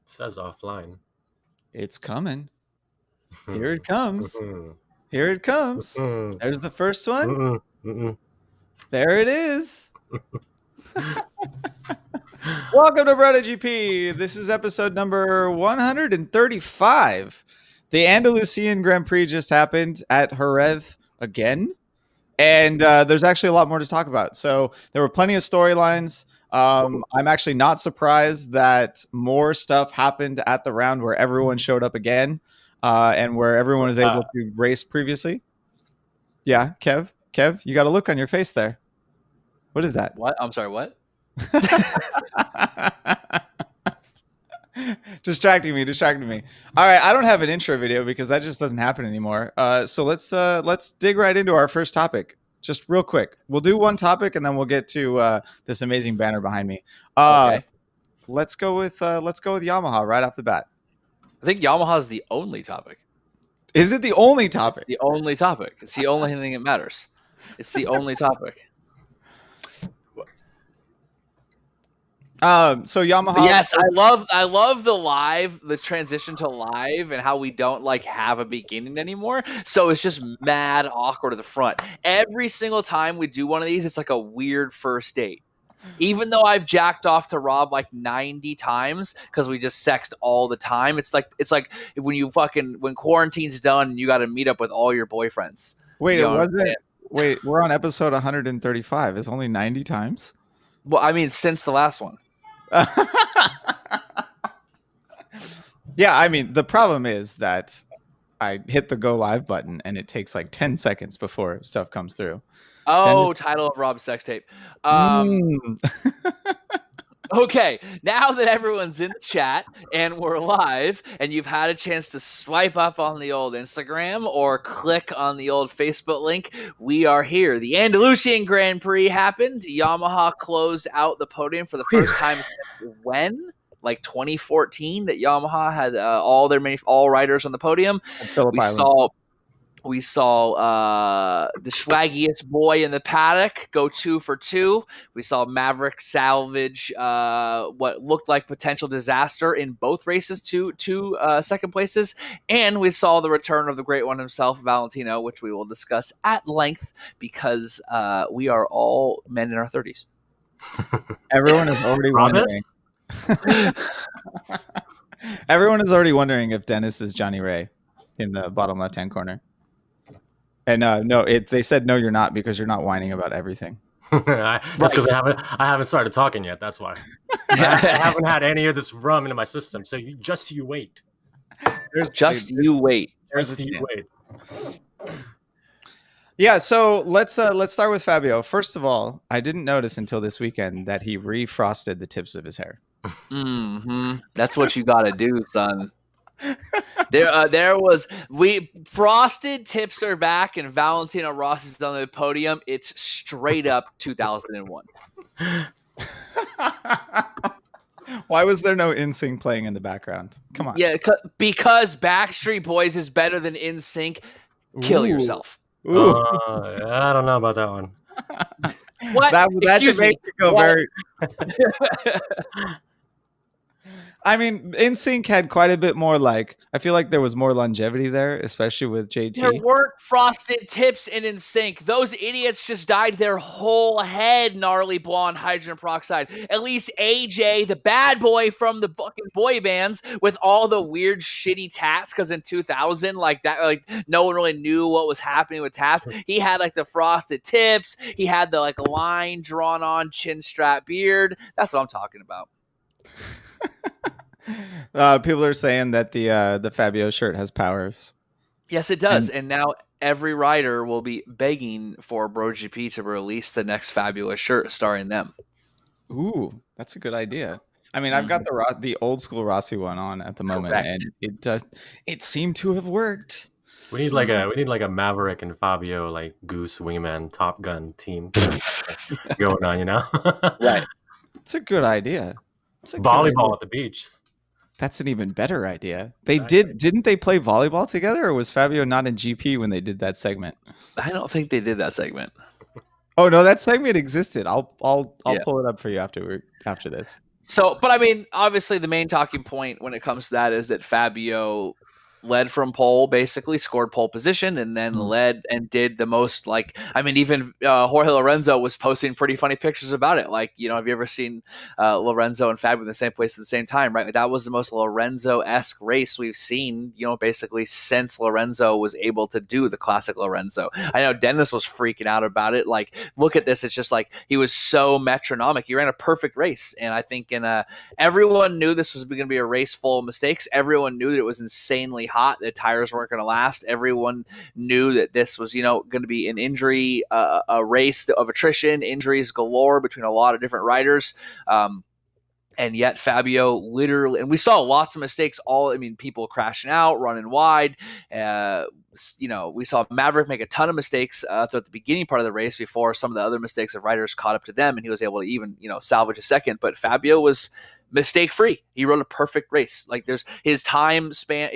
says offline. It's coming. Here it comes. Here it comes. There's the first one. There it is. Welcome to BrotoGP. This is episode number 135. The Andalucian Grand Prix just happened at Jerez again. And there's actually a lot more to talk about. So there were plenty of storylines. I'm actually not surprised that more stuff happened at the round where everyone showed up again and where everyone was able to race previously. Yeah, Kev, you got a look on your face there. What is that? What? I'm sorry, what? Distracting me. All right, I don't have an intro video because that just doesn't happen anymore. So let's dig right into our first topic. Just real quick. We'll do one topic and then we'll get to this amazing banner behind me. Okay. Let's go with Yamaha right off the bat. I think Yamaha is the only topic. Is it the only topic? The only topic. It's the only thing that matters. It's the only topic. So Yamaha. Yes, I love the transition to live and how we don't like have a beginning anymore. So it's just mad awkward at the front. Every single time we do one of these, it's like a weird first date. Even though I've jacked off to Rob like 90 times because we just sexed all the time. It's like when quarantine's done and you got to meet up with all your boyfriends. Wait, Wait, we're on episode 135. It's only 90 times? Well, I mean, since the last one. Yeah, I mean, the problem is that I hit the go live button and it takes like 10 seconds before stuff comes through. Oh, title of Rob's sex tape. Okay, now that everyone's in the chat and we're live and you've had a chance to swipe up on the old Instagram or click on the old Facebook link, we are here. The Andalucian Grand Prix happened. Yamaha closed out the podium for the first time when? Like 2014 that Yamaha had all riders on the podium. We saw the swaggiest boy in the paddock go 2 for 2. We saw Maverick salvage what looked like potential disaster in both races, two second places. And we saw the return of the great one himself, Valentino, which we will discuss at length because we are all men in our 30s. Everyone is already wondering. Everyone is already wondering if Dennis is Johnny Ray in the bottom left-hand corner. And they said no, you're not, because you're not whining about everything. That's because I haven't started talking yet. That's why. I haven't had any of this rum into my system. So you wait. You wait. Yeah, so let's start with Fabio. First of all, I didn't notice until this weekend that he refrosted the tips of his hair. Mm-hmm. That's what you got to do, son. Frosted tips are back and Valentino Rossi is on the podium. It's straight up 2001. Why was there no NSYNC playing in the background? Come on. Yeah, because Backstreet Boys is better than NSYNC. Kill yourself. I don't know about that one. What? That just makes it go very. I mean, NSYNC had quite a bit more I feel like there was more longevity there, especially with JT. There weren't frosted tips in NSYNC. Those idiots just dyed their whole head gnarly blonde hydrogen peroxide. At least AJ, the bad boy from the fucking boy bands with all the weird shitty tats, because in 2000, no one really knew what was happening with tats. He had the frosted tips. He had the line drawn on chin strap beard. That's what I'm talking about. People are saying that the Fabio shirt has powers. Yes, it does. And now every rider will be begging for BrotoGP to release the next fabulous shirt starring them. Ooh, that's a good idea. I mean, I've got the old school Rossi one on at the moment, and it seemed to have worked. We need a Maverick and Fabio Goose Wingman Top Gun team going on, Right. It's a good idea. Volleyball at the beach. That's an even better idea. Didn't they play volleyball together, or was Fabio not in GP when they did that segment? I don't think they did that segment. Oh no, that segment existed. I'll pull it up for you after this. So, but I mean, obviously, the main talking point when it comes to that is that Fabio led from pole, basically scored pole position, and then led and did the most. Like, I mean, even Jorge Lorenzo was posting pretty funny pictures about it. Like, have you ever seen Lorenzo and Fabio in the same place at the same time? Right, like, that was the most Lorenzo-esque race we've seen. Basically since Lorenzo was able to do the classic Lorenzo. I know Dennis was freaking out about it. Like, look at this. It's just like he was so metronomic. He ran a perfect race, and I think everyone knew this was going to be a race full of mistakes. Everyone knew that it was insanely hot. The tires weren't going to last. Everyone knew that this was, going to be an injury, a race of attrition, injuries galore between a lot of different riders. And yet Fabio literally, and we saw lots of mistakes. People crashing out, running wide. We saw Maverick make a ton of mistakes throughout the beginning part of the race before some of the other mistakes of riders caught up to them, and he was able to even, salvage a second. But Fabio was mistake free. He rode a perfect race. Like, there's his time span,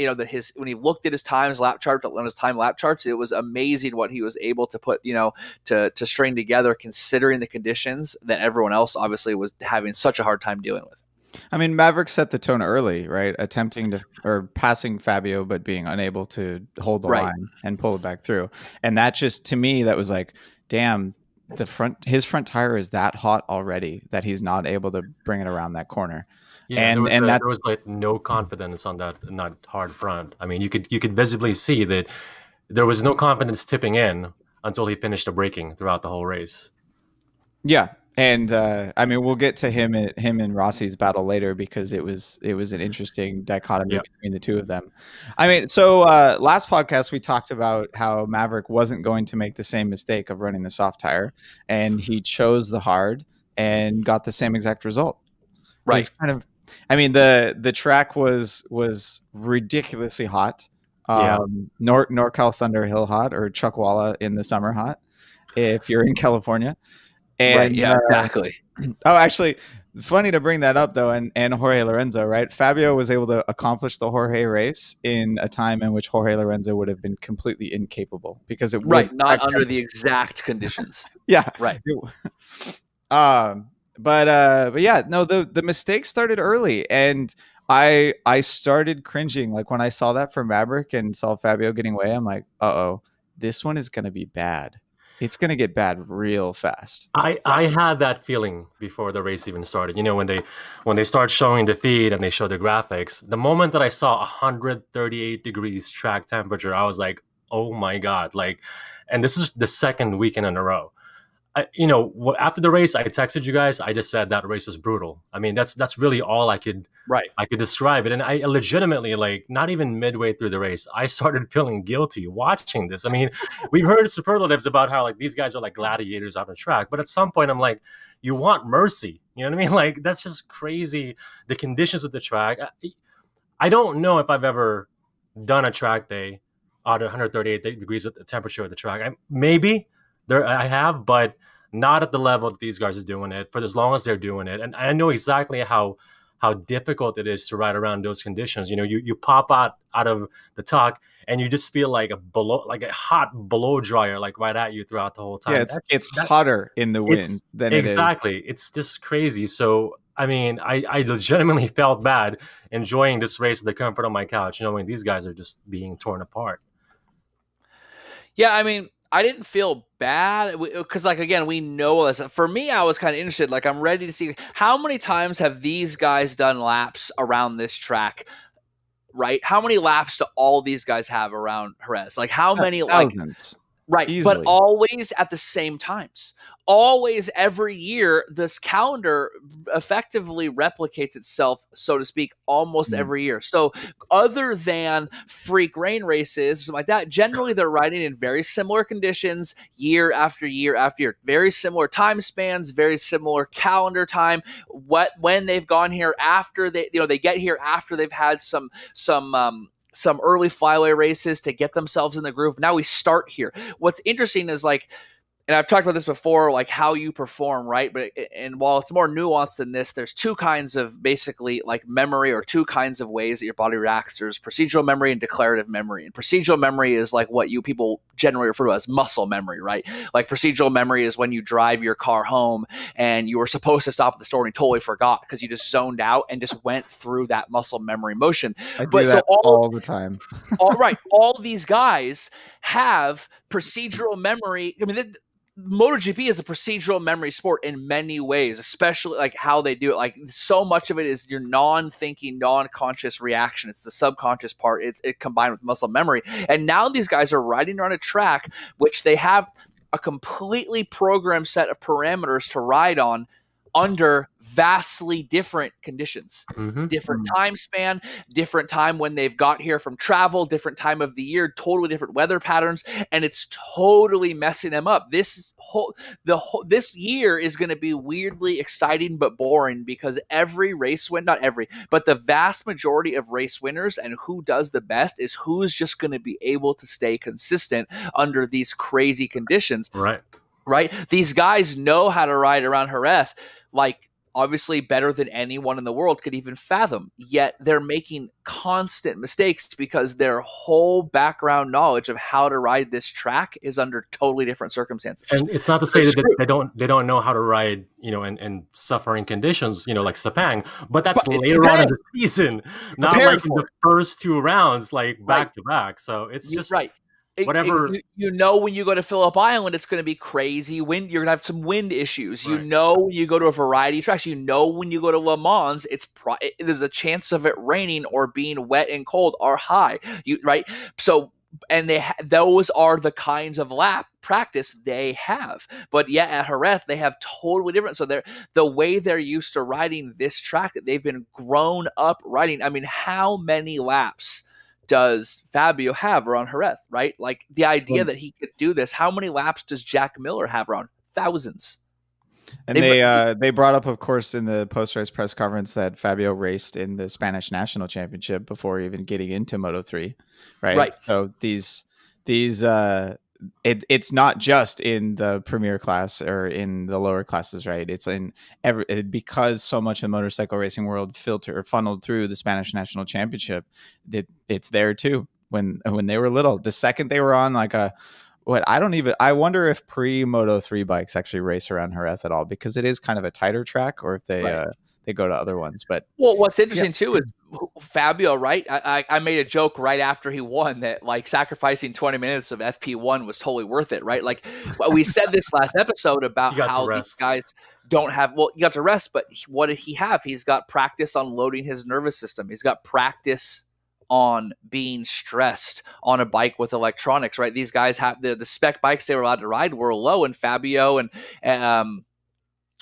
when he looked at his lap charts, it was amazing what he was able to put, to string together, considering the conditions that everyone else obviously was having such a hard time dealing with. I mean, Maverick set the tone early, right? Passing Fabio, but being unable to hold the line and pull it back through. And that just, to me, that was like, damn, his front tire is that hot already that he's not able to bring it around that corner. Yeah, there was like no confidence on that hard front. I mean, you could visibly see that there was no confidence tipping in until he finished the braking throughout the whole race. Yeah. And we'll get to him and Rossi's battle later, because it was an interesting dichotomy between the two of them. I mean, so last podcast we talked about how Maverick wasn't going to make the same mistake of running the soft tire, and he chose the hard and got the same exact result. Right. It's kind of, the track was ridiculously hot. NorCal Thunder Hill hot, or Chuckwalla in the summer hot, if you're in California. And, right, yeah, exactly. Actually, funny to bring that up, though, and Jorge Lorenzo, right? Fabio was able to accomplish the Jorge race in a time in which Jorge Lorenzo would have been completely incapable, because it not under the exact conditions. Yeah, right. But yeah, no, the mistakes started early, and I started cringing. Like, when I saw that for Maverick and saw Fabio getting away, I'm like, this one is going to be bad. It's going to get bad real fast. I had that feeling before the race even started. When they start showing the feed and they show the graphics, the moment that I saw 138 degrees track temperature, I was like, oh my God. And this is the second weekend in a row. After the race, I texted you guys. I just said that race was brutal. I mean, that's really all I could describe it. And I legitimately, not even midway through the race, I started feeling guilty watching this. I mean, we've heard superlatives about how these guys are like gladiators on the track, but at some point I'm like, you want mercy. You know what I mean? Like, that's just crazy. The conditions of the track. I don't know if I've ever done a track day out of 138 degrees of the temperature of the track. Maybe. I have, but not at the level that these guys are doing it for as long as they're doing it. And I know exactly how difficult it is to ride around those conditions. You pop out of the tuck and you just feel like a hot blow dryer, right at you throughout the whole time. Yeah, it's hotter in the wind than it is. Exactly. It's just crazy. So, I mean, I legitimately felt bad enjoying this race at the comfort of my couch, knowing these guys are just being torn apart. Yeah, I mean, I didn't feel bad because, again, we know this. For me, I was kind of interested. I'm ready to see how many times have these guys done laps around this track, right? How many laps do all these guys have around Jerez? How many? Thousands. Right, easily. But always at the same times. Always, every year, this calendar effectively replicates itself, so to speak, almost every year. So other than freak rain races, something like that, generally they're riding in very similar conditions year after year after year. Very similar time spans, very similar calendar time. When they've gone here after they get here after they've had some early flyaway races to get themselves in the groove. Now we start here. What's interesting is and I've talked about this before, like how you perform, right? But and while it's more nuanced than this, there's two kinds of basically like memory, or two kinds of ways that your body reacts. There's procedural memory and declarative memory. And procedural memory is like what you people generally refer to as muscle memory, right? Like procedural memory is when you drive your car home and you were supposed to stop at the store and you totally forgot because you just zoned out and just went through that muscle memory motion. I do that all the time. All these guys have procedural memory. I mean, MotoGP is a procedural memory sport in many ways, especially like how they do it. Like so much of it is your non-thinking, non-conscious reaction. It's the subconscious part. It combined with muscle memory. And now these guys are riding around a track which they have a completely programmed set of parameters to ride on under vastly different conditions, different time span, different time when they've got here from travel, different time of the year, totally different weather patterns, and it's totally messing them up. This year is going to be weirdly exciting but boring because every race win, not every, but the vast majority of race winners and who does the best is who's just going to be able to stay consistent under these crazy conditions. Right? These guys know how to ride around Jerez, like obviously better than anyone in the world could even fathom. Yet they're making constant mistakes because their whole background knowledge of how to ride this track is under totally different circumstances. And it's not to say that they don't know how to ride, in suffering conditions, like Sepang, but that's later on in the season, not like in the first two rounds, like back to back. So it's just whatever. When you go to Phillip Island, it's going to be crazy wind. You're going to have some wind issues. Right. When you go to a variety of tracks, when you go to Le Mans, there's a chance of it raining or being wet and cold are high. Right? So, and those are the kinds of lap practice they have. But yet at Jerez, they have totally different. So the way they're used to riding this track that they've been grown up riding. I mean, how many laps does Fabio have around Jerez, right? Like the idea that he could do this. How many laps does Jack Miller have around? Thousands. And they brought up, of course, in the post-race press conference that Fabio raced in the Spanish National Championship before even getting into Moto3, right? Right. So it's not just in the premier class or in the lower classes, right? It's in because so much of the motorcycle racing world funneled through the Spanish National Championship. It's there too. When they were little, the second they were on like I wonder if pre-Moto3 bikes actually race around Jerez at all, because it is kind of a tighter track, or if they go to other ones. But what's interesting too is Fabio, right? I made a joke right after he won that like sacrificing 20 minutes of FP1 was totally worth it, right? Like we said this last episode about how these guys don't have, you got to rest, but what did he have? He's got practice on loading his nervous system. He's got practice on being stressed on a bike with electronics, right? These guys have the spec bikes they were allowed to ride were low, and Fabio and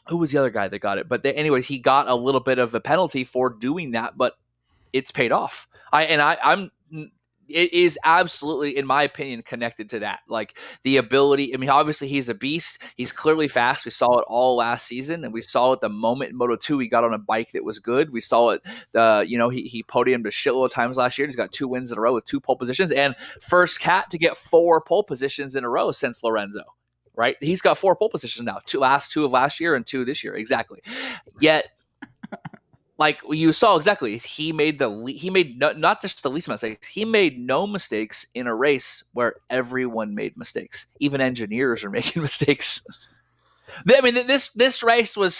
who was the other guy that got it? But anyways, he got a little bit of a penalty for doing that, but it's paid off. It is absolutely, in my opinion, connected to that. Like the ability, I mean, obviously he's a beast. He's clearly fast. We saw it all last season, and we saw it the moment in Moto2 he got on a bike that was good. We saw it, he podiumed a shitload of times last year. He's got 2 wins in a row with 2 pole positions, and first cat to get 4 pole positions in a row since Lorenzo. Right? He's got 4 pole positions now. 2 of last year and 2 this year. Exactly. Yet, like you saw exactly, he made not just the least mistakes. He made no mistakes in a race where everyone made mistakes. Even engineers are making mistakes. I mean, this race was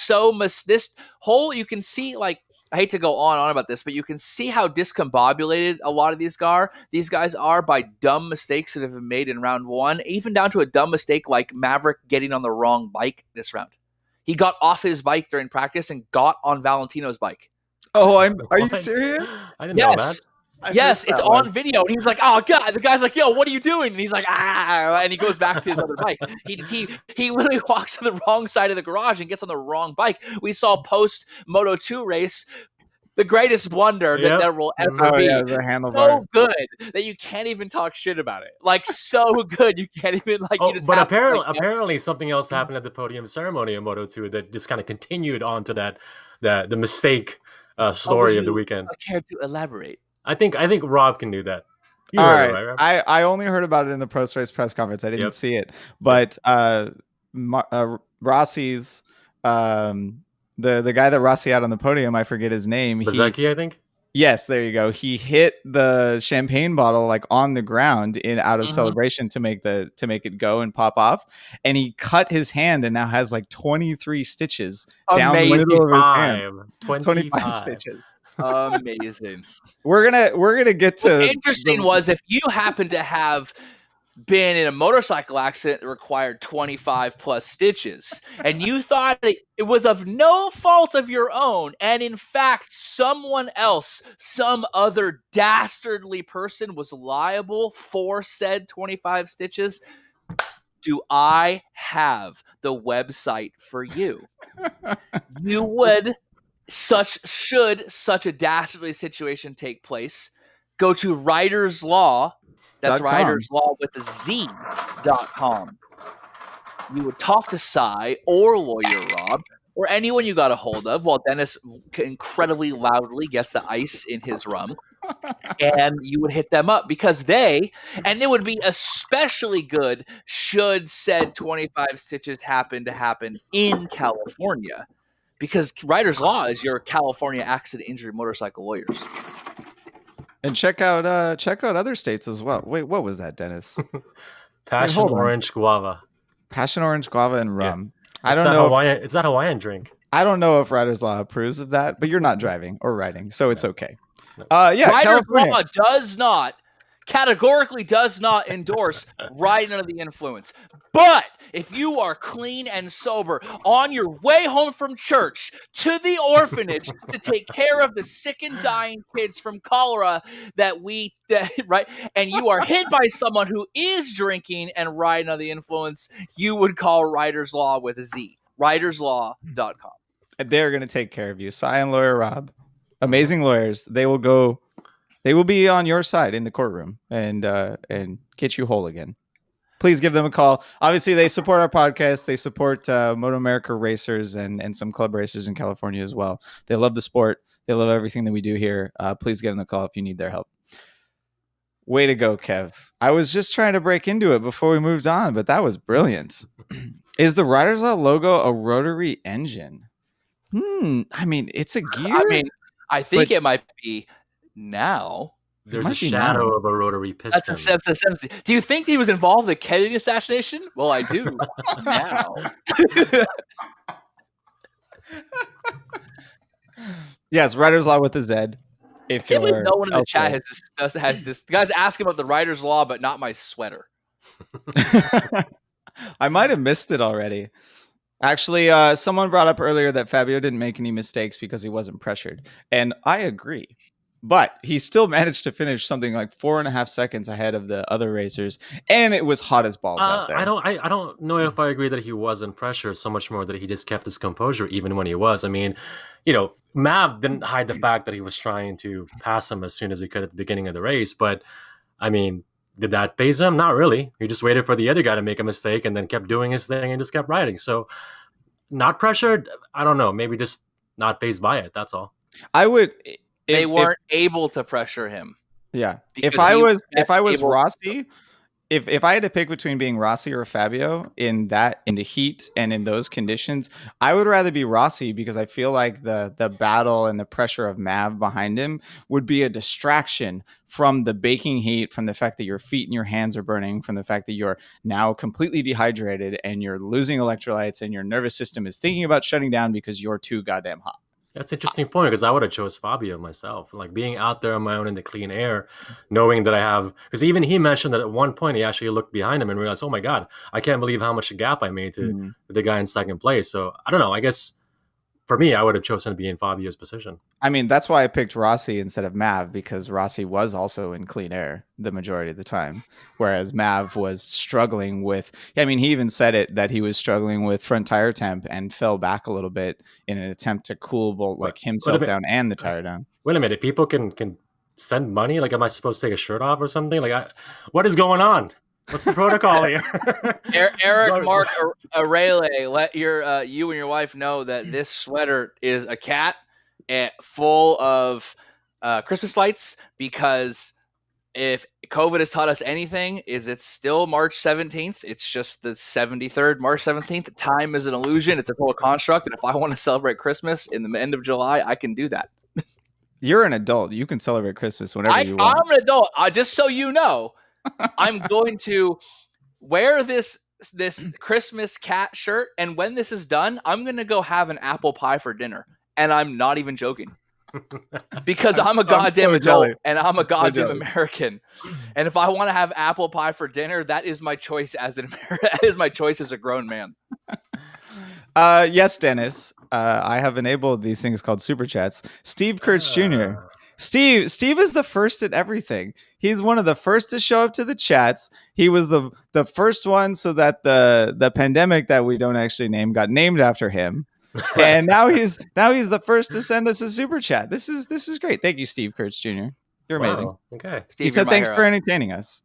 this whole, you can see, like, I hate to go on and on about this, but you can see how discombobulated a lot of these guys are by dumb mistakes that have been made in round 1, even down to a dumb mistake like Maverick getting on the wrong bike this round. He got off his bike during practice and got on Valentino's bike. Oh, are you serious? I didn't know that. Yes, it's on video. And he's like, oh, God. The guy's like, yo, what are you doing? And he's like, and he goes back to his other bike. He literally walks to the wrong side of the garage and gets on the wrong bike. We saw post-Moto2 race, the greatest blunder that there will ever be. Yeah, the handlebar. So good that you can't even talk shit about it. Like, so good. You can't even, like, you just but apparently something else happened at the podium ceremony in Moto2 that just kind of continued on to the mistake story of the weekend. I care to elaborate. I think Rob can do that. All right. I only heard about it in the post-race press conference. I didn't see it. But Rossi's the guy that Rossi had on the podium, I forget his name. Bezzecchi, I think. Yes, there you go. He hit the champagne bottle like on the ground out of celebration to make it go and pop off, and he cut his hand and now has like 23 stitches down the middle of his hand. 25 stitches. Amazing. We're gonna get to. What's interesting was if you happen to have been in a motorcycle accident that required 25 plus stitches and you thought it was of no fault of your own, and in fact someone else, some other dastardly person was liable for said 25 stitches, do I have the website for you? You would should such a dastardly situation take place, go to Writer's Law. That's Writer's Law with the Z.com. You would talk to Cy or Lawyer Rob or anyone you got a hold of while Dennis incredibly loudly gets the ice in his rum. And you would hit them up because it would be especially good should said 25 stitches happen in California, because Writer's Law is your California accident injury motorcycle lawyers. And check out other states as well. Wait, what was that, Dennis? Passion orange guava. Passion orange guava and rum. Yeah. I don't know. It's not Hawaiian drink. I don't know if Writer's Law approves of that, but you're not driving or riding, so it's okay. No. Writer's Law categorically does not endorse riding under the influence. But if you are clean and sober on your way home from church to the orphanage to take care of the sick and dying kids from cholera and you are hit by someone who is drinking and riding under the influence, you would call Writer's Law with a Z. WritersLaw.com. They're going to take care of you. Cy and Lawyer Rob, amazing lawyers. They will be on your side in the courtroom and get you whole again. Please give them a call. Obviously, they support our podcast. They support Moto America racers and some club racers in California as well. They love the sport. They love everything that we do here. Please give them a call if you need their help. Way to go, Kev. I was just trying to break into it before we moved on, but that was brilliant. Is the Writer's Law logo a rotary engine? I mean, it's a gear. I think it might be now. There's a shadow of a rotary piston. That's do you think he was involved in the Kennedy assassination? Well, I do now. Yes, Writer's Law with a Z. If no one in the chat has this. The guys ask about the Writer's Law, but not my sweater. I might have missed it already. Actually, someone brought up earlier that Fabio didn't make any mistakes because he wasn't pressured. And I agree. But he still managed to finish something like 4.5 seconds ahead of the other racers. And it was hot as balls out there. I don't know if I agree that he wasn't pressured so much more that he just kept his composure even when he was. I mean, Mav didn't hide the fact that he was trying to pass him as soon as he could at the beginning of the race. But, I mean, did that faze him? Not really. He just waited for the other guy to make a mistake and then kept doing his thing and just kept riding. So, not pressured? I don't know. Maybe just not fazed by it. That's all. They weren't able to pressure him. Yeah. If I was Rossi, if I had to pick between being Rossi or Fabio in the heat and in those conditions, I would rather be Rossi because I feel like the battle and the pressure of Mav behind him would be a distraction from the baking heat, from the fact that your feet and your hands are burning, from the fact that you're now completely dehydrated and you're losing electrolytes and your nervous system is thinking about shutting down because you're too goddamn hot. That's an interesting point because I would have chose Fabio myself. Like being out there on my own in the clean air, knowing that I have, because even he mentioned that at one point he actually looked behind him and realized, oh my God, I can't believe how much a gap I made to the guy in second place. So I don't know. I guess for me, I would have chosen to be in Fabio's position. I mean, that's why I picked Rossi instead of Mav, because Rossi was also in clean air the majority of the time, whereas Mav was struggling with, he even said it, that he was struggling with front tire temp and fell back a little bit in an attempt to cool himself down and the tire down. Wait a minute. People can send money? Like, am I supposed to take a shirt off or something? Like, what is going on? What's the protocol here? Eric Mark Arele, let you and your wife know that this sweater is a cat full of Christmas lights because if COVID has taught us anything, is it's still March 17th. It's just the 73rd March 17th. Time is an illusion. It's a total construct. And if I want to celebrate Christmas in the end of July, I can do that. You're an adult. You can celebrate Christmas whenever you want. I'm an adult. Just so you know, I'm going to wear this Christmas cat shirt. And when this is done, I'm going to go have an apple pie for dinner. And I'm not even joking. Because I'm a goddamn adult and I'm a goddamn American. And if I want to have apple pie for dinner, that is my choice as an American. That is my choice as a grown man. Yes, Dennis. I have enabled these things called super chats. Steve Kurtz Jr. Steve is the first at everything. He's one of the first to show up to the chats. He was the first one so that the pandemic that we don't actually name got named after him. And now he's the first to send us a super chat. This is great. Thank you, Steve Kurtz Jr. You're amazing. Wow. Okay. Steve, he said thanks for entertaining us.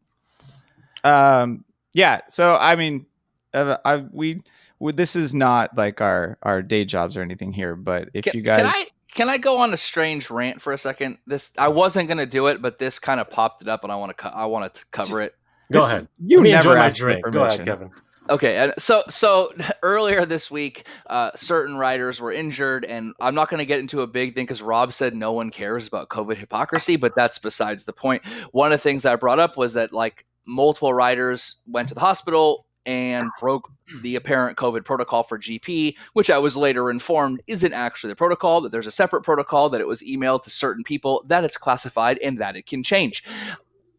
Yeah. So I mean, this is not like our day jobs or anything here, but if you guys can I go on a strange rant for a second? I wasn't gonna do it, but this kind of popped it up, and I want to cover it. Go ahead. You never enjoy my asked for drink. Go ahead, Kevin. Okay, and so earlier this week, certain riders were injured, and I'm not going to get into a big thing because Rob said no one cares about COVID hypocrisy, but that's besides the point. One of the things I brought up was that like multiple riders went to the hospital and broke the apparent COVID protocol for GP, which I was later informed isn't actually the protocol, that there's a separate protocol, that it was emailed to certain people, that it's classified, and that it can change.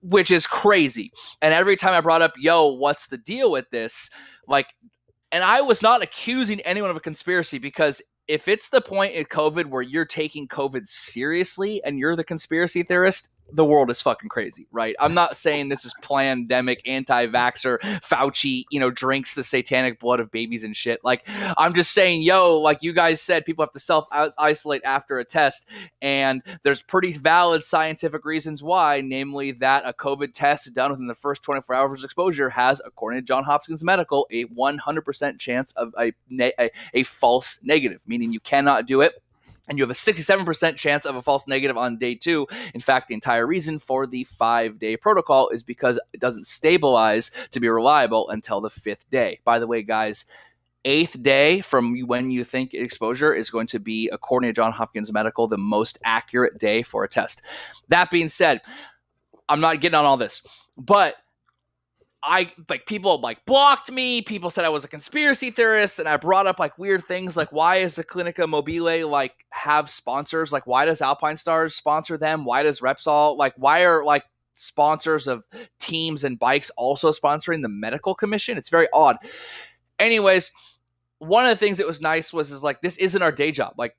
Which is crazy. And every time I brought up, yo, what's the deal with this? Like, and I was not accusing anyone of a conspiracy, because if it's the point in COVID where you're taking COVID seriously and you're the conspiracy theorist, the world is fucking crazy, right? I'm not saying this is pandemic, anti-vaxxer, Fauci, drinks the satanic blood of babies and shit. Like, I'm just saying, yo, like you guys said, people have to self-isolate after a test, and there's pretty valid scientific reasons why, namely that a COVID test done within the first 24 hours of exposure has, according to Johns Hopkins Medical, a 100% chance of a false negative, meaning you cannot do it. And you have a 67% chance of a false negative on day 2. In fact, the entire reason for the 5-day protocol is because it doesn't stabilize to be reliable until the 5th day. By the way, guys, 8th day from when you think exposure is going to be, according to Johns Hopkins Medical, the most accurate day for a test. That being said, I'm not getting on all this, but people blocked me. People said I was a conspiracy theorist, and I brought up like weird things like, why is the Clinica Mobile like have sponsors? Like, why does Alpine Stars sponsor them? Why does Repsol, like, why are like sponsors of teams and bikes also sponsoring the medical commission? It's very odd. Anyways, one of the things that was nice was like, this isn't our day job. Like,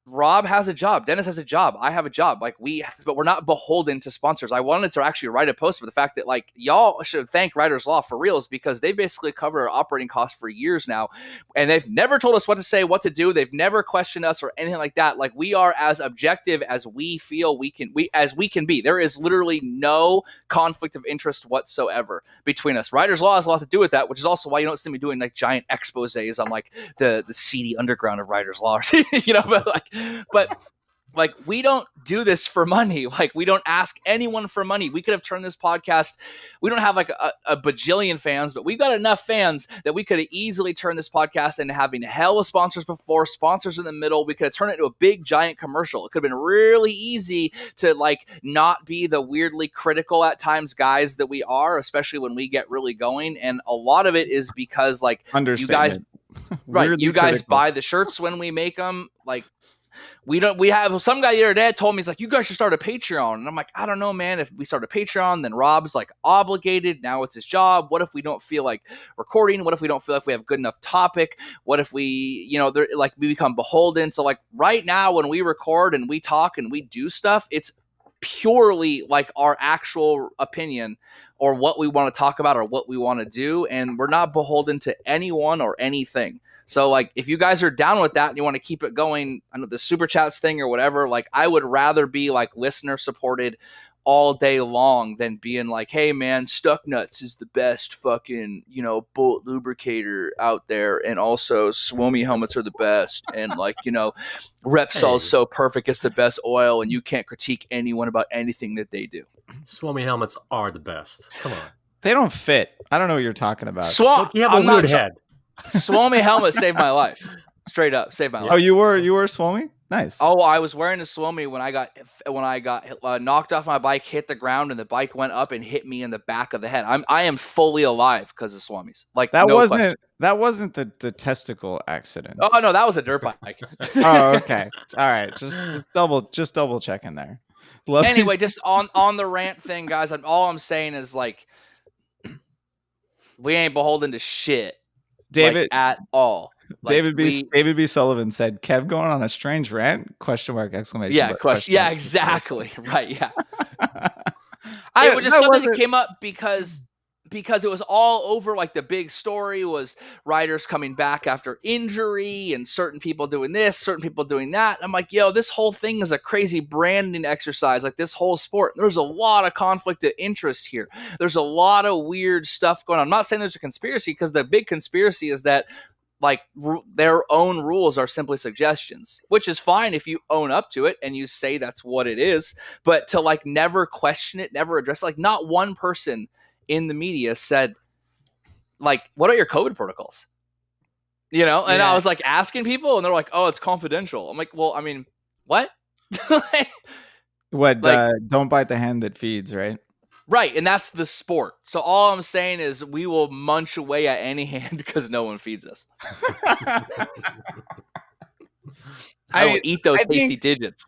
Rob has a job. Dennis has a job. I have a job. But we're not beholden to sponsors. I wanted to actually write a post for the fact that like y'all should thank Riders Law for reals, because they basically cover our operating costs for years now, and they've never told us what to say, what to do. They've never questioned us or anything like that. Like, we are as objective as we feel we can be. There is literally no conflict of interest whatsoever between us. Riders Law has a lot to do with that, which is also why you don't see me doing like giant exposés on like the seedy underground of Riders Law, but we don't do this for money. Like, we don't ask anyone for money. We could have turned this podcast. We don't have like a bajillion fans, but we've got enough fans that we could have easily turned this podcast into having hell of sponsors before, sponsors in the middle. We could have turned it into a big giant commercial. It could have been really easy to like not be the weirdly critical at times guys that we are, especially when we get really going. And a lot of it is because like you guys, right? You guys buy the shirts when we make them. Like, we have some guy the other day told me, he's like, you guys should start a Patreon. And I'm like, I don't know, man. If we start a Patreon, then Rob's like obligated. Now it's his job. What if we don't feel like recording? What if we don't feel like we have good enough topic? What if we, we become beholden? So like right now when we record and we talk and we do stuff, it's purely like our actual opinion or what we want to talk about or what we want to do. And we're not beholden to anyone or anything. So, like, if you guys are down with that and you want to keep it going, I know the super chats thing or whatever, like, I would rather be, like, listener supported all day long than being like, hey man, Stuck Nuts is the best fucking, bullet lubricator out there, and also Suomi helmets are the best, and like, Repsol's so perfect, it's the best oil, and you can't critique anyone about anything that they do. Suomi helmets are the best. Come on. They don't fit. I don't know what you're talking about. You have a weird head. Suomi helmet saved my life. Straight up, saved my life. Oh, you were Suomi? Nice. Oh, I was wearing a Suomi when I got knocked off my bike, hit the ground, and the bike went up and hit me in the back of the head. I am fully alive because of Swamis. Like that no wasn't question. That wasn't the testicle accident. Oh no, that was a dirt bike. Oh, okay. All right. Just double checking there. Anyway, just on the rant thing, guys. All I'm saying is like, we ain't beholden to shit, David, at all. Like, David B. Sullivan said, "Kev going on a strange rant?" Exclamation. Yeah, question. Yeah, exactly. Right. Yeah. It was just something that came up because it was all over. Like the big story was riders coming back after injury and certain people doing this, certain people doing that. I'm like, yo, this whole thing is a crazy branding exercise. Like this whole sport, there's a lot of conflict of interest here. There's a lot of weird stuff going on. I'm not saying there's a conspiracy, because the big conspiracy is that like their own rules are simply suggestions, which is fine if you own up to it and you say that's what it is. But to like never question it, never address it, like not one person in the media said, like, what are your COVID protocols? And I was like asking people, and they're like, oh, it's confidential. I'm like, well, I mean, what? What? Don't bite the hand that feeds, right? Right, and that's the sport. So all I'm saying is we will munch away at any hand because no one feeds us. I will eat those tasty digits.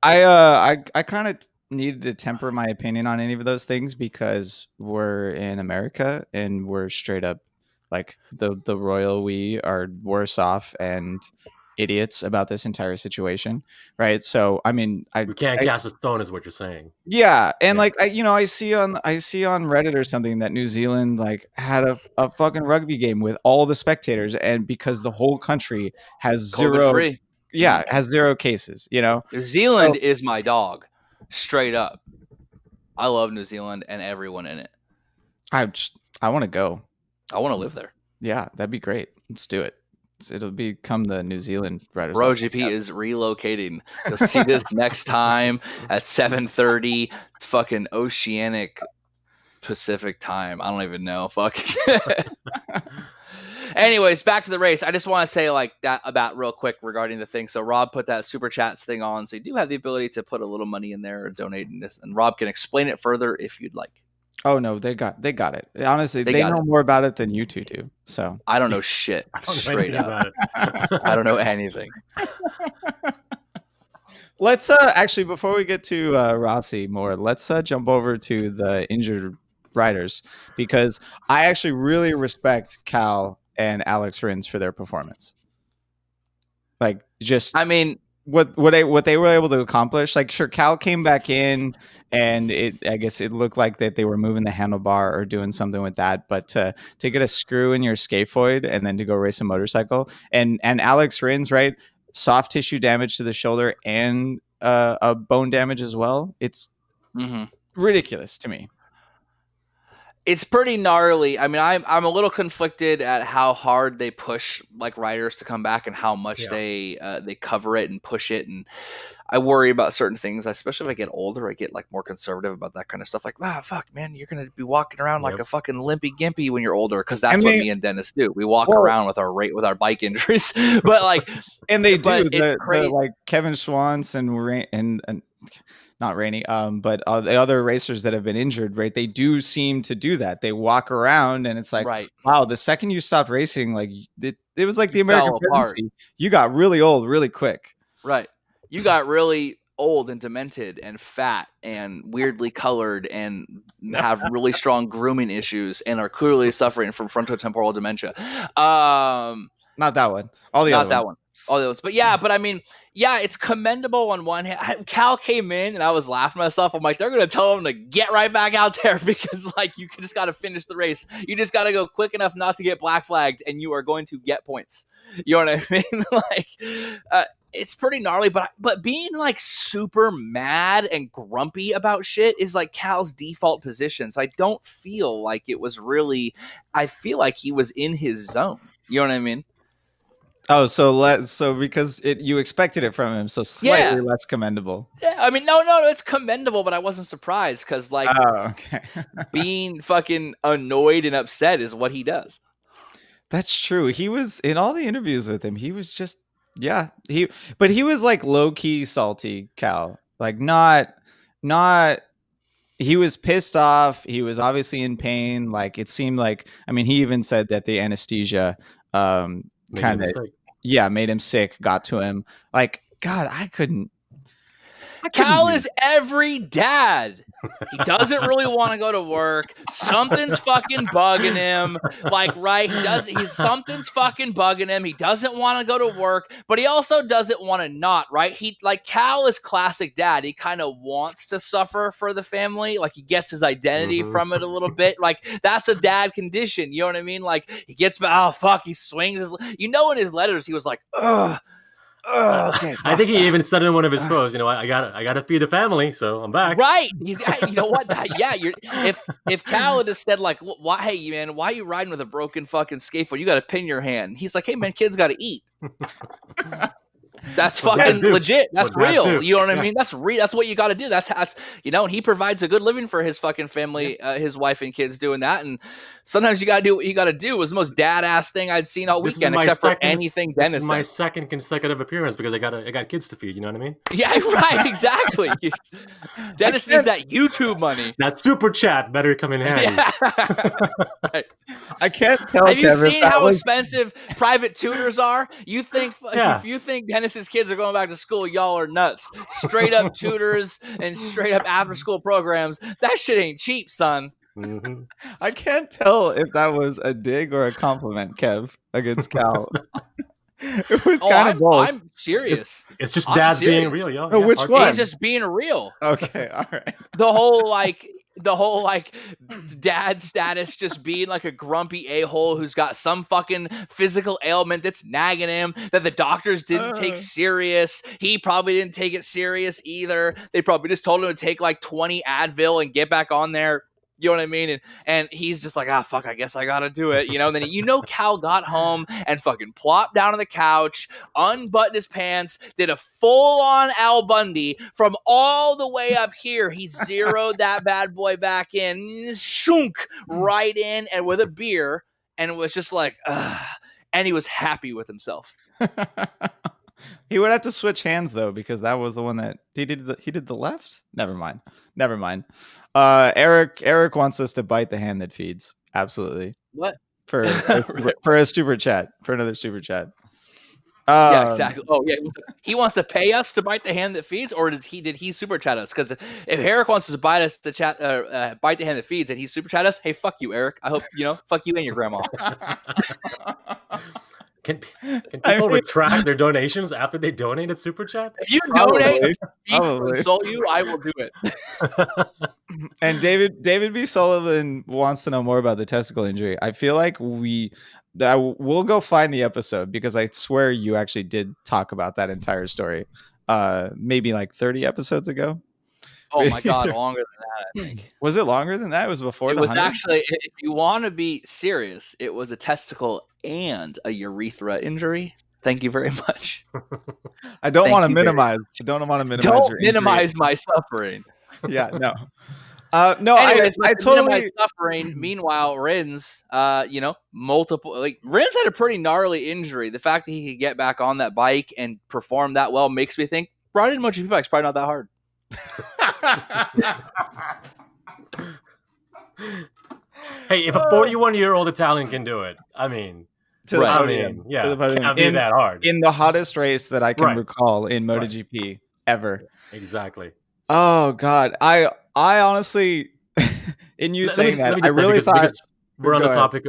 I kind of needed to temper my opinion on any of those things because we're in America and we're straight up like the royal we are worse off and idiots about this entire situation, right? So I mean, we can't cast a stone, is what you're saying. Yeah, and like I see on Reddit or something that New Zealand like had a fucking rugby game with all the spectators, and because the whole country has COVID-free. has 0 cases. New Zealand is my dog, straight up. I love New Zealand and everyone in it. I want to go. I want to live there. Yeah, that'd be great. Let's do it. It'll become the New Zealand Riders. BrotoGP is relocating. You'll see this next time at 7:30, fucking Oceanic Pacific time. I don't even know. Fuck. Anyways, back to the race. I just want to say like that about real quick regarding the thing. So Rob put that super chats thing on, so you do have the ability to put a little money in there or donate in this, and Rob can explain it further if you'd like. Oh no, they got it. Honestly, they know more about it than you two do. So I don't know shit. Straight up. I don't know anything. Let's actually, before we get to Rossi more, let's jump over to the injured riders, because I actually really respect Cal and Alex Rins for their performance. Like, just I mean, what they were able to accomplish. Like, sure, Cal came back in, and I guess it looked like that they were moving the handlebar or doing something with that. But to get a screw in your scaphoid and then to go race a motorcycle, and Alex Rins, right, soft tissue damage to the shoulder and a bone damage as well. It's ridiculous to me. It's pretty gnarly. I mean, I'm a little conflicted at how hard they push like riders to come back and how much they cover it and push it, and I worry about certain things. Especially if I get older, I get like more conservative about that kind of stuff. Like, fuck, man, you're gonna be walking around like a fucking limpy gimpy when you're older, because that's what me and Dennis do. We walk around with our bike injuries, but like, and they do the like Kevin Schwantz and not Rainey, but the other racers that have been injured, right? They do seem to do that. They walk around, and it's like, wow, the second you stopped racing, like it was like the American presidency. You got really old really quick. Right. You got really old and demented and fat and weirdly colored and have really strong grooming issues and are clearly suffering from frontotemporal dementia. Not that one. All the other ones. All the ones. But I mean, it's commendable on one hand. Cal came in and I was laughing at myself. I'm like, they're going to tell him to get right back out there, because like you just got to finish the race. You just got to go quick enough not to get black flagged, and you are going to get points. You know what I mean? Like, it's pretty gnarly, but being like super mad and grumpy about shit is like Cal's default position. So I don't feel like it was really. I feel like he was in his zone. You know what I mean? Oh, so because you expected it from him, so slightly less commendable. Yeah, I mean, no, it's commendable, but I wasn't surprised because like okay. being fucking annoyed and upset is what he does. That's true. He was in all the interviews with him. He was just but he was like low key salty, Cal. Like not. He was pissed off. He was obviously in pain. Like it seemed like. I mean, he even said that the anesthesia kind of made him sick. Got to him. Like God, I couldn't. Cal is every dad. He doesn't really want to go to work. Something's fucking bugging him. Like, right? Something's fucking bugging him. He doesn't want to go to work, but he also doesn't want to not, right? Cal is classic dad. He kind of wants to suffer for the family. Like, he gets his identity from it a little bit. Like, that's a dad condition. You know what I mean? Like, he gets back, oh, fuck, he swings his, in his letters, he was like, ugh. Okay, I think he even said in one of his quotes, I gotta feed the family, so I'm back. Right. You know what? Yeah. If Cal had just said like, why, hey man, why are you riding with a broken fucking skateboard? You got to pin your hand. He's like, hey man, kids got to eat. That's fucking legit. That's real. You know what I mean? That's real. That's what you got to do. That's and he provides a good living for his fucking family, his wife and kids doing that. And sometimes you got to do what you got to do. It was the most dad ass thing I'd seen all weekend, except for anything Dennis. This is my second consecutive appearance because I got kids to feed. You know what I mean? Yeah, right. Exactly. Dennis needs that YouTube money. That super chat better come in handy. Yeah. Right. I can't tell. Have you seen how expensive private tutors are? You think if you think Dennis's kids are going back to school, y'all are nuts. Straight up tutors and straight up after school programs. That shit ain't cheap, son. Mm-hmm. I can't tell if that was a dig or a compliment, Kev, against Cal. It was kind of both. I'm serious. It's just dads being real, yo. Oh, which one? He's just being real. Okay, all right. The whole dad status just being like a grumpy a-hole who's got some fucking physical ailment that's nagging him that the doctors didn't take serious. He probably didn't take it serious either. They probably just told him to take like 20 Advil and get back on there. You know what I mean? And he's just like, fuck, I guess I gotta do it. And then Cal got home and fucking plopped down on the couch, unbuttoned his pants, did a full-on Al Bundy from all the way up here. He zeroed that bad boy back in, shunk, right in, and with a beer, and it was just like, and he was happy with himself. He would have to switch hands though, because that was the one that he did the left. Never mind. Eric wants us to bite the hand that feeds. Absolutely. What? For a super chat, for another super chat. Yeah, exactly. Oh yeah, he wants to pay us to bite the hand that feeds, or did he super chat us? Because if Eric wants us to bite the hand that feeds, and he super chat us, hey, fuck you, Eric. I hope fuck you and your grandma. Can people retract their donations after they donate at Super Chat? If you donate to console you, I will do it. And David B. Sullivan wants to know more about the testicle injury. I feel like we'll go find the episode, because I swear you actually did talk about that entire story. Maybe like 30 episodes ago. Oh my God, longer than that, I think. Was it longer than that? It was before it the 100? Actually, if you want to be serious, it was a testicle and a urethra injury. Thank you very much. I don't want to minimize. Don't minimize my suffering. Yeah, no. No, anyways, I totally suffering. Meanwhile, Rins, multiple Rins had a pretty gnarly injury. The fact that he could get back on that bike and perform that well makes me think riding a MotoGP bike's probably not that hard. Hey, if a 41-year-old Italian can do it, I mean, can't be that hard. In the hottest race that I can recall in MotoGP ever. Exactly. Oh God, I honestly, in you saying that, I really thought we're on topic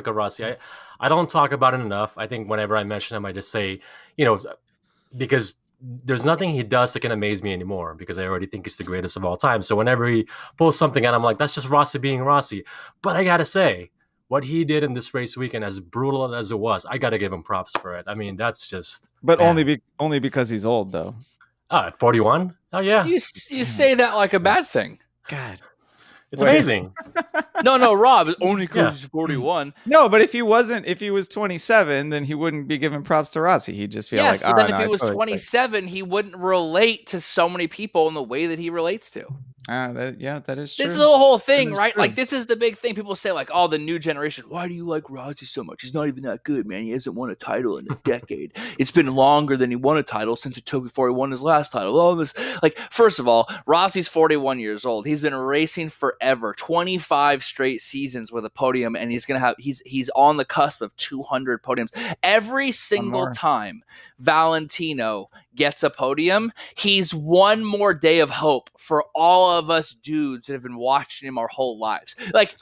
of Rossi. I don't talk about it enough. I think whenever I mention him, I just say, because there's nothing he does that can amaze me anymore, because I already think he's the greatest of all time. So whenever he pulls something out, I'm like, that's just Rossi being Rossi. But I gotta say, what he did in this race weekend, as brutal as it was, I gotta give him props for it. I mean, that's just. But man. only because he's old, though. At 41? Oh yeah, You say that like a bad thing. God. it's amazing. No, Rob, only because Yeah. he's 41. No, but if he was 27, then he wouldn't be giving props to Rossi. He'd just be Yes, like, but then no, if he I was totally expect-" 27, he wouldn't relate to so many people in the way that he relates to. That is true. This is the whole thing, is right? true. Like, this is the big thing. People say, like, oh, the new generation. Why do you like Rossi so much? He's not even that good, man. He hasn't won a title in a decade. It's been longer than he won a title since it took before he won his last title. All this, like, first of all, Rossi's 41 years old. He's been racing forever, 25 straight seasons with a podium, and he's on the cusp of 200 podiums. Every single time Valentino gets a podium, he's one more day of hope for all of us dudes that have been watching him our whole lives. Like,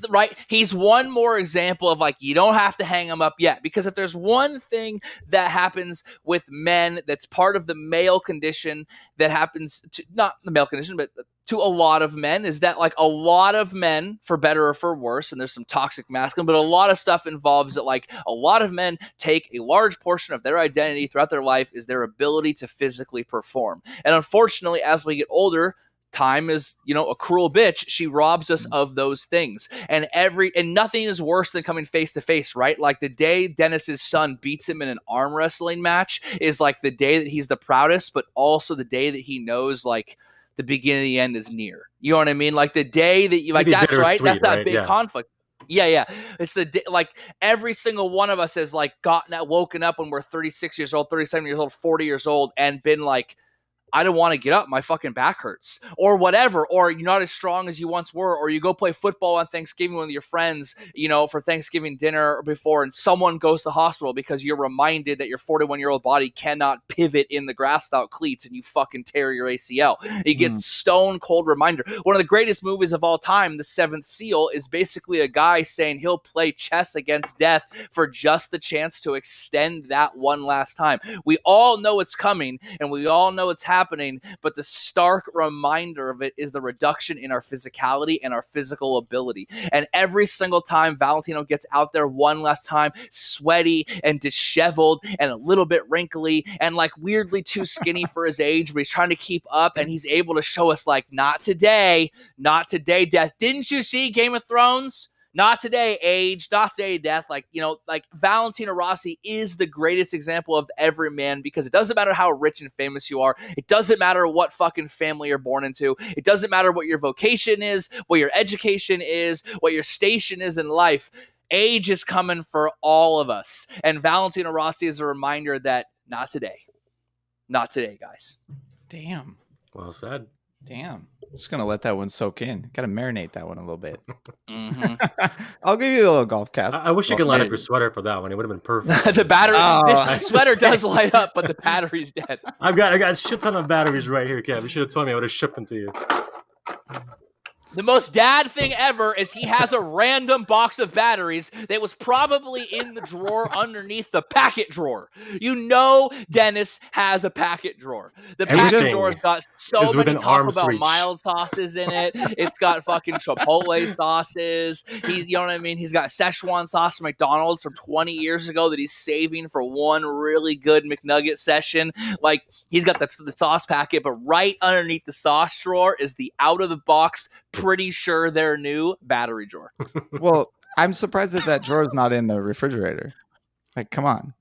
right? He's one more example of, like, you don't have to hang him up yet. Because if there's one thing that happens with men that's part of the male condition that happens to, not the male condition, but to a lot of men, is that, like, a lot of men, for better or for worse, and there's some toxic masculine, but a lot of stuff involves that, like, a lot of men take a large portion of their identity throughout their life is their ability to physically perform. And unfortunately, as we get older, time is, a cruel bitch. She robs us of those things. And nothing is worse than coming face to face, right? Like, the day Dennis's son beats him in an arm wrestling match is, like, the day that he's the proudest, but also the day that he knows, like, the beginning of the end is near. You know what I mean? Like, the day that you, like, that's right. That's that big conflict. Yeah. It's the day, like, every single one of us has, like, woken up when we're 36 years old, 37 years old, 40 years old, and been like, I don't want to get up. My fucking back hurts, or whatever. Or you're not as strong as you once were, or you go play football on Thanksgiving with your friends, for Thanksgiving dinner or before, and someone goes to the hospital because you're reminded that your 41-year-old body cannot pivot in the grass without cleats, and you fucking tear your ACL. You get stone cold reminder. One of the greatest movies of all time, The Seventh Seal, is basically a guy saying he'll play chess against death for just the chance to extend that one last time. We all know it's coming, and we all know it's happening, but the stark reminder of it is the reduction in our physicality and our physical ability. And every single time Valentino gets out there one last time, sweaty and disheveled and a little bit wrinkly and, like, weirdly too skinny for his age, but he's trying to keep up, and he's able to show us, like, not today, death. Didn't you see Game of Thrones? Not today, age. Not today, death. Like, Valentino Rossi is the greatest example of every man, because it doesn't matter how rich and famous you are. It doesn't matter what fucking family you're born into. It doesn't matter what your vocation is, what your education is, what your station is in life. Age is coming for all of us. And Valentino Rossi is a reminder that not today. Not today, guys. Damn. Well said. Damn. I'm just going to let that one soak in. Got to marinate that one a little bit. Mm-hmm. I'll give you the little golf cap. I wish you could light up your sweater for that one. It would have been perfect. The battery, this sweater saying. does light up, but the battery's dead. I got a shit ton of batteries right here, Kev. You should have told me. I would have shipped them to you. The most dad thing ever is he has a random box of batteries that was probably in the drawer underneath the packet drawer. Dennis has a packet drawer. The packet drawer's got so many Taco Bell mild sauces in it. It's got fucking Chipotle sauces. You know what I mean? He's got Szechuan sauce from McDonald's from 20 years ago that he's saving for one really good McNugget session. Like, he's got the sauce packet, but right underneath the sauce drawer is the out-of-the-box, pretty sure they're new battery drawer. Well, I'm surprised that drawer is not in the refrigerator. Like, come on.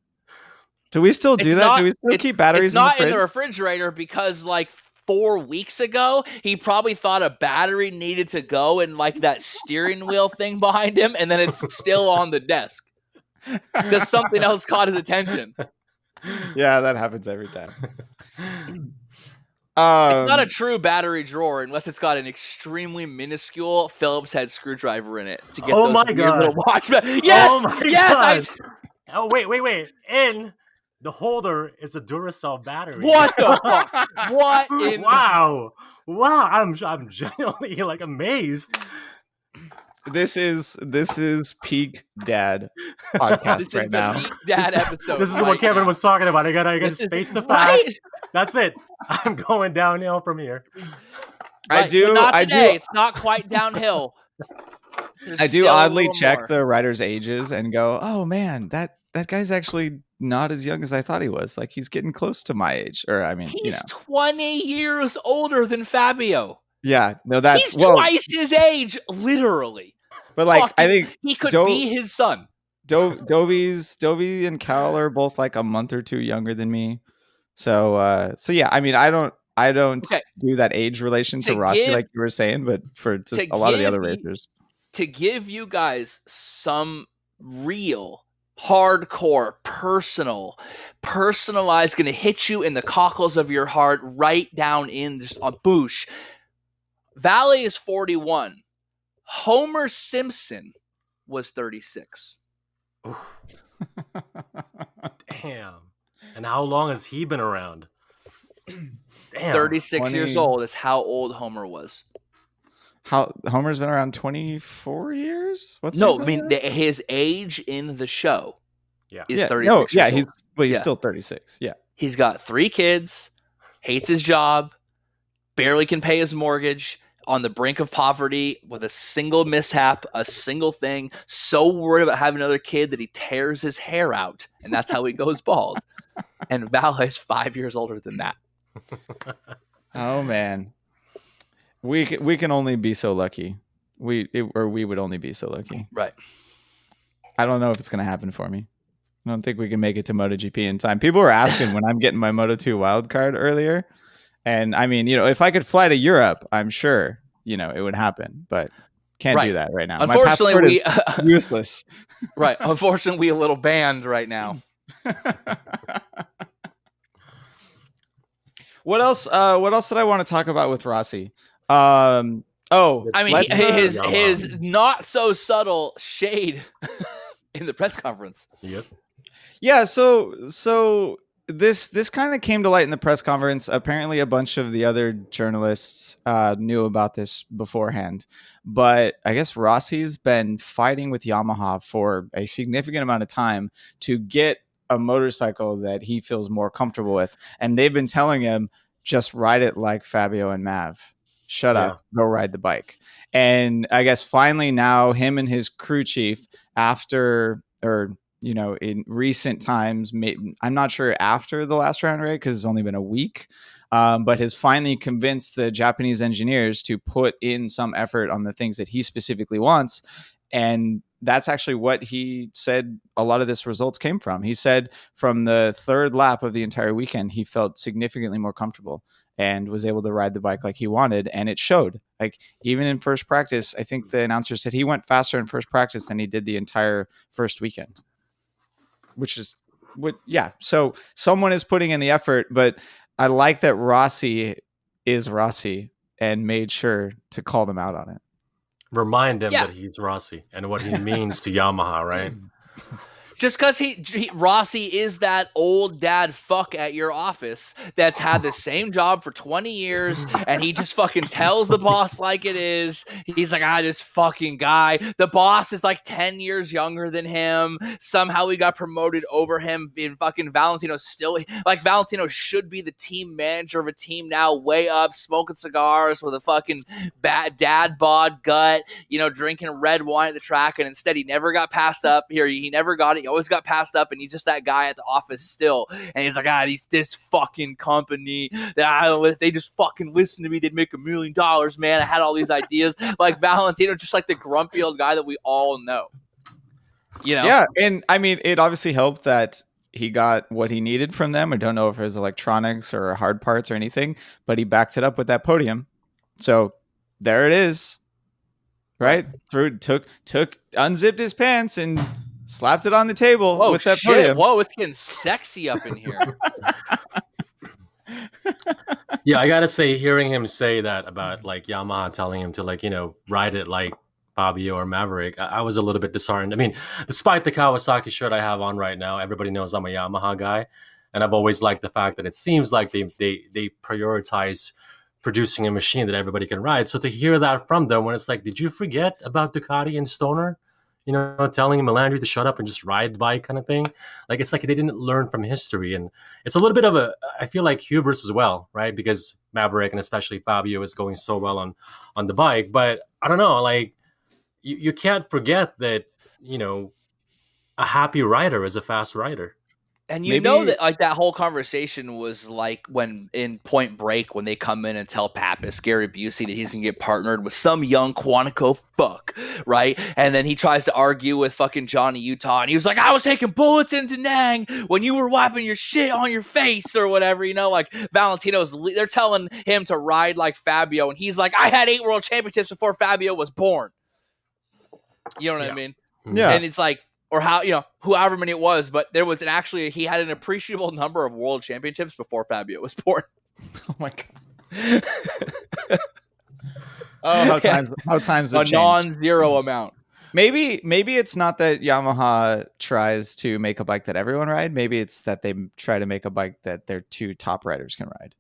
Do we still do that? Do we still keep batteries in the fridge? It's not in the refrigerator because, like, 4 weeks ago, he probably thought a battery needed to go in, like, that steering wheel thing behind him, and then it's still on the desk because something else caught his attention. Yeah, that happens every time. It's not a true battery drawer unless it's got an extremely minuscule Phillips head screwdriver in it to get those weird little watch. Yes, oh my God. Oh, wait. And the holder is a Duracell battery. What the fuck? What? Wow. I'm genuinely, like, amazed. This is peak dad podcast right now. Peak dad episode. This is what Kevin was talking about. I got space to fast. Right? That's it. I'm going downhill from here. Right. Not today. It's not quite downhill. There's I do still a oddly little check more. the riders' ages and go, oh man, that guy's actually not as young as I thought he was. Like he's getting close to my age. Or I mean, He's 20 years older than Fabio. yeah, no, He's that's twice his age, literally. but like I Fucking, think he could be his son. Dovey and Cal are both like a month or two younger than me. So yeah, I mean, I don't Okay. do that age relation to Rossi like you were saying, but for just a lot of the other racers. To give you guys some real hardcore personalized, going to hit you in the cockles of your heart, right down in just a boosh. Valley is 41. Homer Simpson was 36. Damn. And how long has he been around? Damn. 36 years old is how old Homer was. How Homer's been around 24 years? What's no? I mean, his age in the show is 36. No, years old. he's still 36. Yeah, he's got 3 kids, hates his job, barely can pay his mortgage, on the brink of poverty with a single mishap, a single thing. So worried about having another kid that he tears his hair out, and that's how he goes bald. And Val is 5 years older than that. Oh man. We can only be so lucky. We would only be so lucky. Right. I don't know if it's going to happen for me. I don't think we can make it to MotoGP in time. People were asking when I'm getting my Moto2 wild card earlier. And I mean, if I could fly to Europe, I'm sure, it would happen. But can't do that right now. Unfortunately, my passport is useless. Right. Unfortunately, we a little banned right now. What else did I want to talk about with Rossi? I mean, his not so subtle shade in the press conference. Yep. Yeah, so this kind of came to light in the press conference. Apparently a bunch of the other journalists knew about this beforehand, but I guess Rossi's been fighting with Yamaha for a significant amount of time to get a motorcycle that he feels more comfortable with, and they've been telling him, just ride it like Fabio and Mav. Shut up, go ride the bike. And I guess finally now him and his crew chief in recent times, I'm not sure after the last round race because it's only been a week, but has finally convinced the Japanese engineers to put in some effort on the things that he specifically wants. And that's actually what he said a lot of this results came from. He said from the third lap of the entire weekend, he felt significantly more comfortable and was able to ride the bike like he wanted. And it showed. Like even in first practice, I think the announcer said he went faster in first practice than he did the entire first weekend. So someone is putting in the effort, but I like that Rossi is Rossi and made sure to call them out on it. Remind him that he's Rossi and what he means to Yamaha, right? Just because Rossi is that old dad fuck at your office that's had the same job for 20 years, and he just fucking tells the boss like it is. He's like, this fucking guy. The boss is like 10 years younger than him. Somehow he got promoted over him. And fucking Valentino still, like Valentino should be the team manager of a team now, way up, smoking cigars with a fucking bad dad bod gut, drinking red wine at the track, and instead he never got passed up here. He never got it. He always got passed up, and he's just that guy at the office still. And he's like, this fucking company that they just fucking listen to me, they'd make $1 million, man. I had all these ideas. Like Valentino, just like the grumpy old guy that we all know. Yeah, and I mean, it obviously helped that he got what he needed from them. I don't know if it was electronics or hard parts or anything, but he backed it up with that podium. So there it is. Right? Unzipped his pants and slapped it on the table with that podium. Whoa, it's getting sexy up in here. Yeah, I gotta say, hearing him say that about like Yamaha telling him to ride it like Fabio or Maverick, I was a little bit disheartened. I mean, despite the Kawasaki shirt I have on right now, everybody knows I'm a Yamaha guy, and I've always liked the fact that it seems like they prioritize producing a machine that everybody can ride. So to hear that from them, when it's like, did you forget about Ducati and Stoner? Telling Melandri to shut up and just ride the bike kind of thing. Like, it's like they didn't learn from history. And it's a little bit of I feel like hubris as well, right? Because Maverick and especially Fabio is going so well on the bike. But I don't know, like, you can't forget that, a happy rider is a fast rider. And you know that like that whole conversation was like when in Point Break when they come in and tell Pappas, Gary Busey, that he's gonna get partnered with some young Quantico fuck, right? And then he tries to argue with fucking Johnny Utah, and he was like, "I was taking bullets in Da Nang when you were wiping your shit on your face or whatever." Like they're telling him to ride like Fabio, and he's like, "I had 8 world championships before Fabio was born." You know what I mean? Yeah. And it's like, or how, however many it was, but there was he had an appreciable number of world championships before Fabio was born. Oh my God. How times have a changed. non-zero amount. Maybe it's not that Yamaha tries to make a bike that everyone ride. Maybe it's that they try to make a bike that their 2 top riders can ride.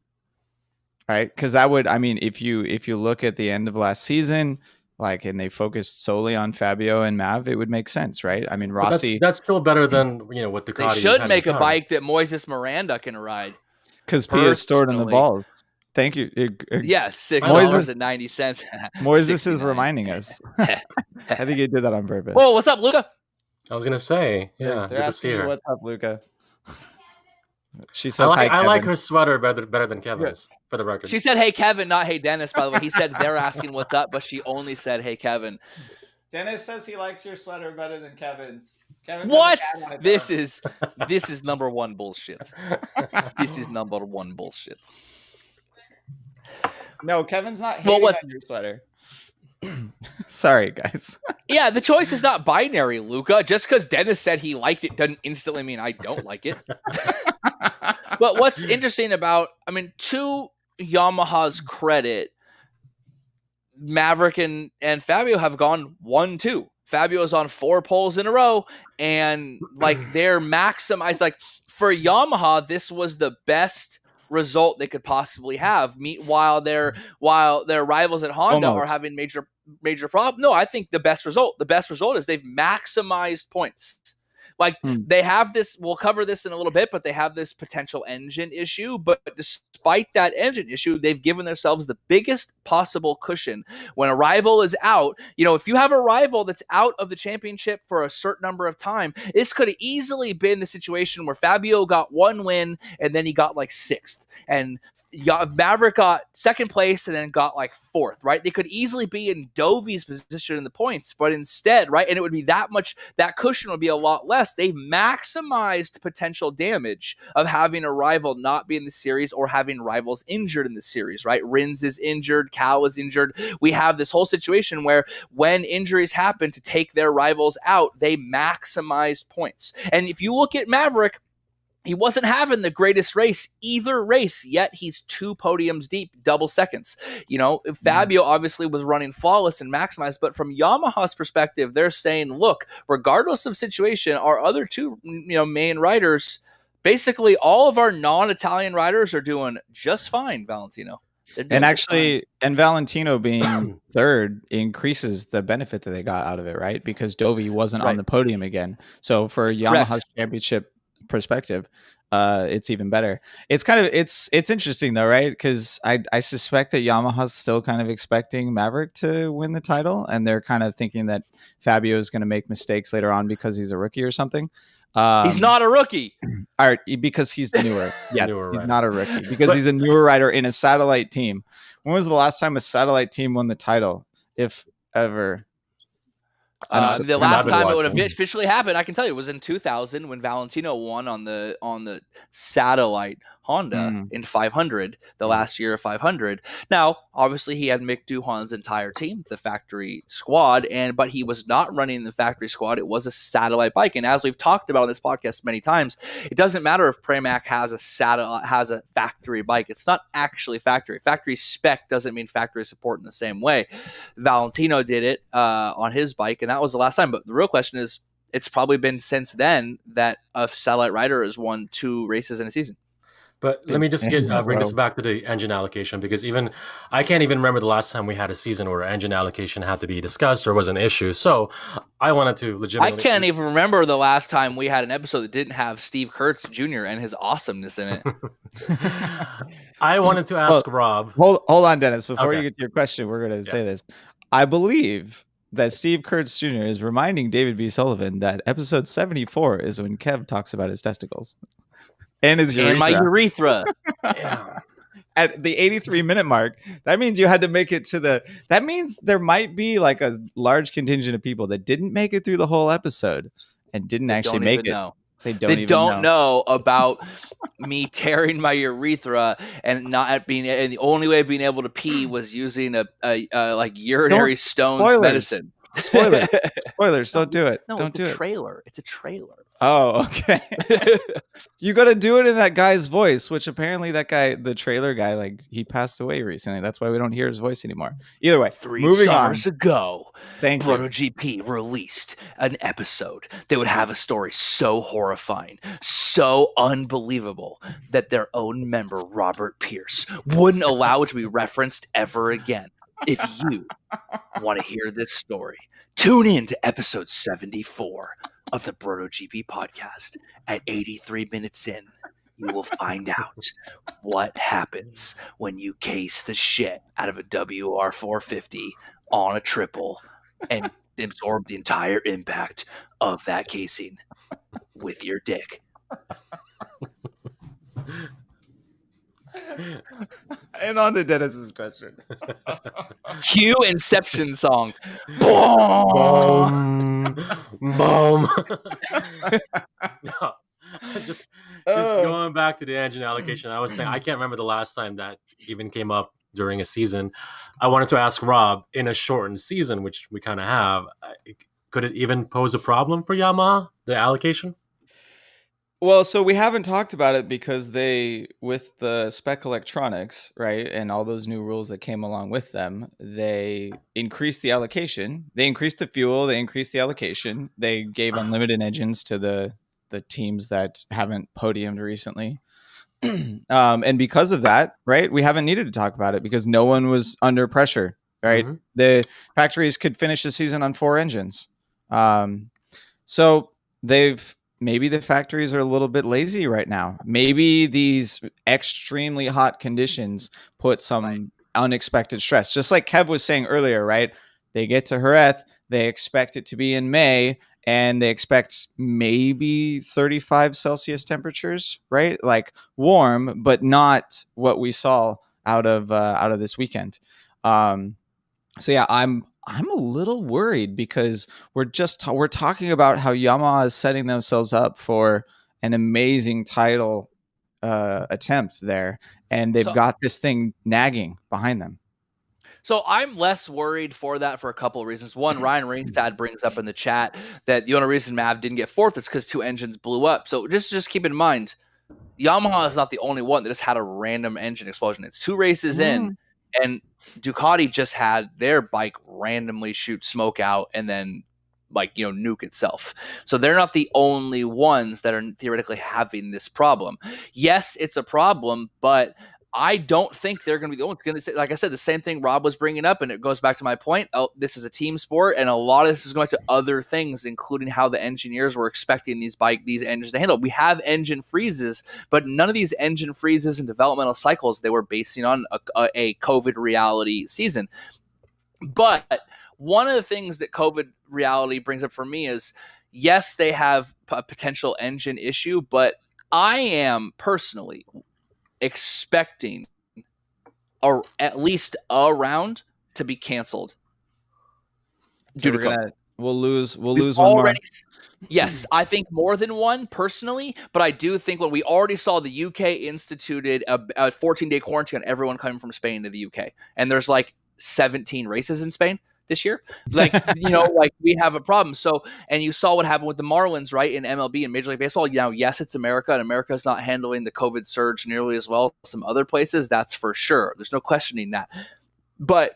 Right? Because that would, if you look at the end of last season, and they focused solely on Fabio and Mav, it would make sense, right? Rossi. That's still better than what Ducati. They should make a bike that Moises Miranda can ride. Because P is stored in the balls. Thank you. Yeah, $6.90. Moises is reminding us. I think he did that on purpose. Whoa, what's up, Luca? I was gonna say, yeah. They're asking you, what's up, Luca? She says, I like her sweater better than Kevin's, for the record. She said, "Hey, Kevin," not "Hey, Dennis." By the way, he said they're asking what's up, but she only said, "Hey, Kevin." Dennis says he likes your sweater better than Kevin's. What? This is number one bullshit. This is number one bullshit. No, Kevin's not hating on your sweater. Sorry, guys. Yeah, the choice is not binary, Luca. Just because Dennis said he liked it doesn't instantly mean I don't like it. But what's interesting about, to Yamaha's credit, Maverick and Fabio have gone 1-2. Fabio is on 4 poles in a row, and they're maximized. For Yamaha, this was the best result they could possibly have. While their rivals at Honda are having major problems. No, I think the best result is they've maximized points. They have this, we'll cover this in a little bit, but they have this potential engine issue. But despite that engine issue, they've given themselves the biggest possible cushion. When a rival is out, if you have a rival that's out of the championship for a certain number of time, this could have easily been the situation where Fabio got 1 win and then he got 6th. And Maverick got 2nd place and then got 4th, right? They could easily be in Dovi's position in the points, but instead, right, and it would be that cushion would be a lot less. They maximized potential damage of having a rival not be in the series or having rivals injured in the series, right? Rins is injured, Cal is injured. We have this whole situation where when injuries happen to take their rivals out, they maximized points. And if you look at Maverick, he wasn't having the greatest race either race, yet he's 2 podiums deep, double seconds. Fabio obviously was running flawless and maximized, but from Yamaha's perspective, they're saying, look, regardless of situation, our other 2 main riders, basically all of our non-Italian riders are doing just fine, Valentino. And actually, and Valentino being 3rd increases the benefit that they got out of it, right? Because Dovi wasn't on the podium again. So for Yamaha's championship perspective, it's even better. It's kind of it's interesting though, right? Because I suspect that Yamaha's still kind of expecting Maverick to win the title, and they're kind of thinking that Fabio is going to make mistakes later on because he's a rookie or something. He's not a rookie. All right, because he's newer. Yes, he's not a rookie because he's a newer rider in a satellite team. When was the last time a satellite team won the title, if ever? The last time it would have officially happened, I can tell you, it was in 2000 when Valentino won on the satellite Honda in 500, the last year of 500. Now, obviously, he had Mick Duhan's entire team, the factory squad, but he was not running the factory squad. It was a satellite bike, and as we've talked about on this podcast many times, it doesn't matter if Pramac has a factory bike. It's not actually factory. Factory spec doesn't mean factory support in the same way. Valentino did it on his bike, and that was the last time. But the real question is, it's probably been since then that a satellite rider has won 2 races in a season. But let me just bring this back to the engine allocation, because I can't even remember the last time we had a season where engine allocation had to be discussed or was an issue. So I wanted to legitimately... I can't even remember the last time we had an episode that didn't have Steve Kurtz Jr. and his awesomeness in it. I wanted to ask Rob... Hold on, Dennis. Before you get to your question, we're going to say this. I believe that Steve Kurtz Jr. is reminding David B. Sullivan that episode 74 is when Kev talks about his testicles and his urethra. And my urethra. Yeah. At the 83-minute mark, that means you had to make it to that means there might be like a large contingent of people that didn't make it through the whole episode and didn't actually make it. Know. They They don't know about me tearing my urethra and not being, and the only way of being able to pee was using a like urinary stones medicine. Spoilers, don't do it. No, don't do it. Trailer. It's a trailer. Oh, okay. You got to do it in that guy's voice, which apparently that guy, the trailer guy, like he passed away recently. That's why we don't hear his voice anymore. Either way, 3 moving summers on. ago, Thank you. BrotoGP released an episode that would have a story so horrifying, so unbelievable that their own member, Robert Pierce, wouldn't allow it to be referenced ever again. If you want to hear this story, tune in to episode 74 of the BrotoGP podcast. At 83 minutes in, you will find out what happens when you case the shit out of a WR450 on a triple and absorb the entire impact of that casing with your dick. And on to Dennis's question. Cue Inception song. Boom. Boom. No, just going back to the engine allocation, I was saying I can't remember the last time that even came up during a season. I wanted to ask Rob, in a shortened season, which we kind of have, could it even pose a problem for Yamaha, the allocation? Well, so we haven't talked about it because they, with the spec electronics, right, and all those new rules that came along with them, they increased the allocation. They increased the fuel. They increased the allocation. They gave unlimited engines to the teams that haven't podiumed recently. And because of that, right, we haven't needed to talk about it because no one was under pressure, right? Mm-hmm. The factories could finish the season on 4 engines. So maybe the factories are a little bit lazy right now. Maybe these extremely hot conditions put some unexpected stress. Just like Kev was saying earlier, right? They get to Jerez, they expect it to be in May, and they expect maybe 35 Celsius temperatures, right? Like warm, but not what we saw out of this weekend. So yeah, I'm a little worried because we're talking about how Yamaha is setting themselves up for an amazing title attempt there, and they've got this thing nagging behind them. So I'm less worried for that for a couple of reasons. One, Ryan Ringstad brings up in the chat that the only reason Mav didn't get 4th is because 2 engines blew up. So just keep in mind, Yamaha is not the only one that just had a random engine explosion. It's 2 races in. And Ducati just had their bike randomly shoot smoke out and then nuke itself. So they're not the only ones that are theoretically having this problem. Yes, it's a problem, but I don't think they're going to be the only ones. Going to say, like I said, the same thing Rob was bringing up, and it goes back to my point. Oh, this is a team sport, and a lot of this is going to other things, including how the engineers were expecting these engines to handle. We have engine freezes, but none of these engine freezes and developmental cycles they were basing on a COVID reality season. But one of the things that COVID reality brings up for me is, yes, they have a potential engine issue, but I am personally expecting at least a round to be canceled. So we'll lose one more. Yes, I think more than one personally, but I do think when we already saw the UK instituted a 14-day quarantine on everyone coming from Spain to the UK, and there's like 17 races in Spain this year, we have a problem. So, and you saw what happened with the Marlins, right, in MLB and Major League Baseball. Yes, it's America, and America's not handling the COVID surge nearly as well as some other places. That's for sure. There's no questioning that. But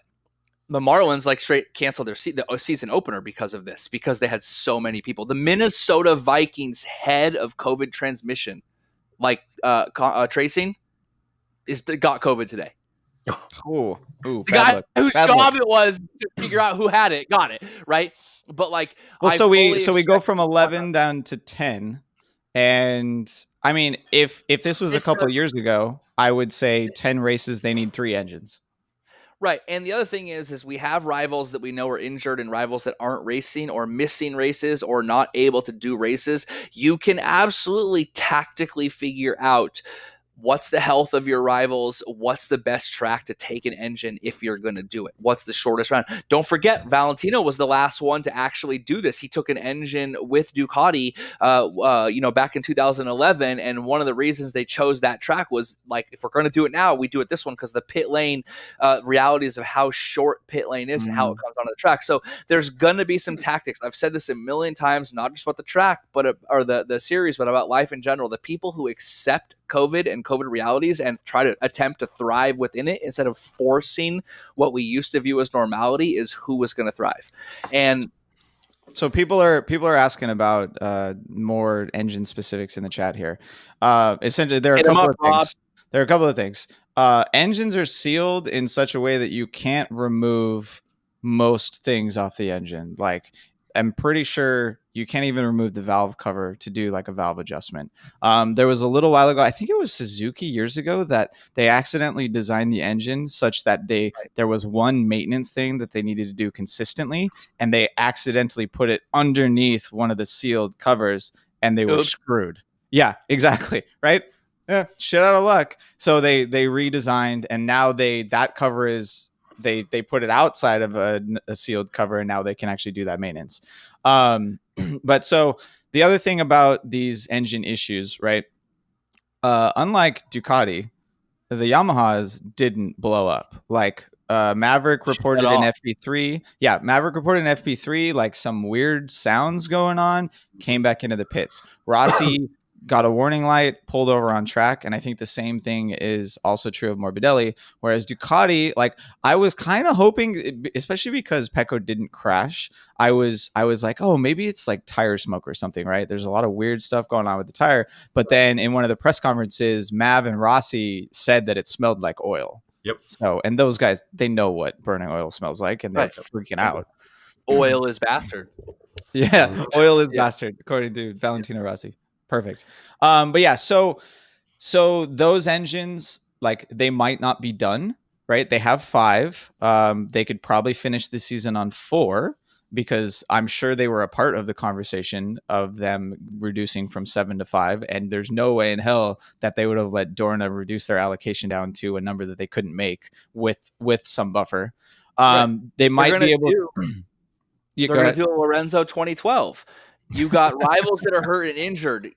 the Marlins straight canceled their season opener because of this, because they had so many people. The Minnesota Vikings head of COVID transmission, tracing, got COVID today. Ooh, the guy whose job it was to figure out who had it got it, right? But so we go from 11 down to 10, and I mean, if this was a couple of years ago, I would say 10 races they need 3 engines. Right. And the other thing is we have rivals that we know are injured and rivals that aren't racing or missing races or not able to do races. You can absolutely tactically figure out what's the health of your rivals, what's the best track to take an engine if you're going to do it, what's the shortest round. Don't forget, Valentino was the last one to actually do this. He took an engine with Ducati back in 2011, and one of the reasons they chose that track was like, if we're going to do it now, we do it this one because the pit lane realities of how short pit lane is and how it comes onto the track. So there's going to be some tactics. I've said this a million times, not just about the track or the series, but about life in general. The people who accept COVID and COVID realities and try to attempt to thrive within it instead of forcing what we used to view as normality is who was going to thrive. And so people are asking about more engine specifics in the chat here. Essentially, there are a couple of things. There are a couple of things. Engines are sealed in such a way that you can't remove most things off the engine. Like, I'm pretty sure you can't even remove the valve cover to do like a valve adjustment. There was a little while ago, I think it was Suzuki years ago, that they accidentally designed the engine such that there was one maintenance thing that they needed to do consistently, and they accidentally put it underneath one of the sealed covers, and they were screwed. Yeah, exactly. Right? Yeah, shit out of luck. So they redesigned, and now that cover is. They put it outside of a sealed cover, and now they can actually do that maintenance. But so the other thing about these engine issues, right? Unlike Ducati, the Yamahas didn't blow up. Like Maverick reported in FP3. Yeah, Maverick reported in FP3 like some weird sounds going on, came back into the pits. Rossi got a warning light, pulled over on track, and I think the same thing is also true of Morbidelli. Whereas Ducati, like, I was kind of hoping, especially because Pecco didn't crash, I was like, oh, maybe it's like tire smoke or something, right? There's a lot of weird stuff going on with the tire. But then in one of the press conferences, Mav and Rossi said that it smelled like oil. Yep. So, and those guys, they know what burning oil smells like, and they're freaking out. Oil is bastard. Yeah, oil is bastard, according to Valentino Rossi. Perfect. But yeah, so those engines, like, they might not be done, right? They have 5. They could probably finish the season on 4, because I'm sure they were a part of the conversation of them reducing from 7 to 5. And there's no way in hell that they would have let Dorna reduce their allocation down to a number that they couldn't make with some buffer. They might be able to. They're going to do a Lorenzo 2012. You got rivals that are hurt and injured.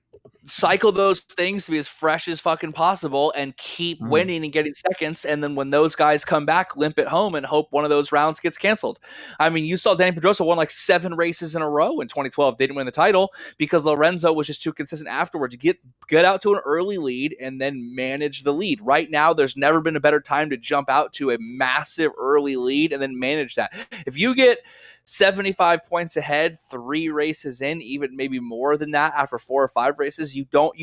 Cycle those things to be as fresh as fucking possible and keep winning and getting seconds. And then when those guys come back, limp it home and hope one of those rounds gets canceled. I mean, you saw Danny Pedrosa won like 7 races in a row in 2012. Didn't win the title because Lorenzo was just too consistent afterwards. Get out to an early lead and then manage the lead. Right now, there's never been a better time to jump out to a massive early lead and then manage that. If you get 75 points ahead 3 races in, even maybe more than that after 4 or 5 races, you don't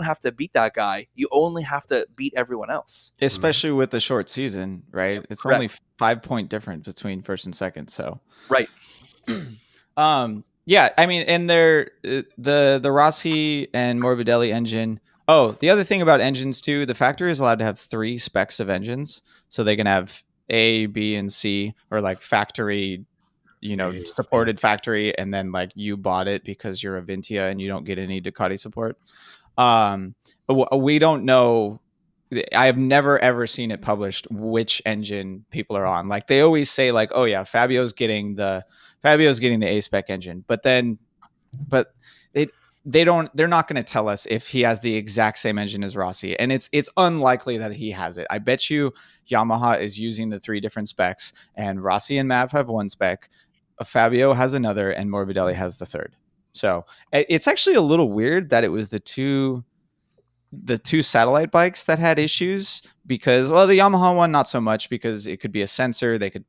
have to beat that guy. You only have to beat everyone else, especially with the short season, right? It's only 5-point difference between first and second. So right. Yeah, I mean, and the Rossi and Morbidelli engine. Oh, the other thing about engines too, the factory is allowed to have 3 specs of engines, so they can have A, B, and C, or like factory, supported factory, and then like you bought it because you're a Vintia and you don't get any Ducati support. We don't know. I have never ever seen it published which engine people are on. Like, they always say like, oh yeah, Fabio's getting the A spec engine, but they're not going to tell us if he has the exact same engine as Rossi, and it's unlikely that he has it. I bet you Yamaha is using the 3 different specs, and Rossi and Mav have 1 spec, Fabio has another, and Morbidelli has the 3rd. So it's actually a little weird that it was the two satellite bikes that had issues, because, well, the Yamaha one not so much, because it could be a sensor, they could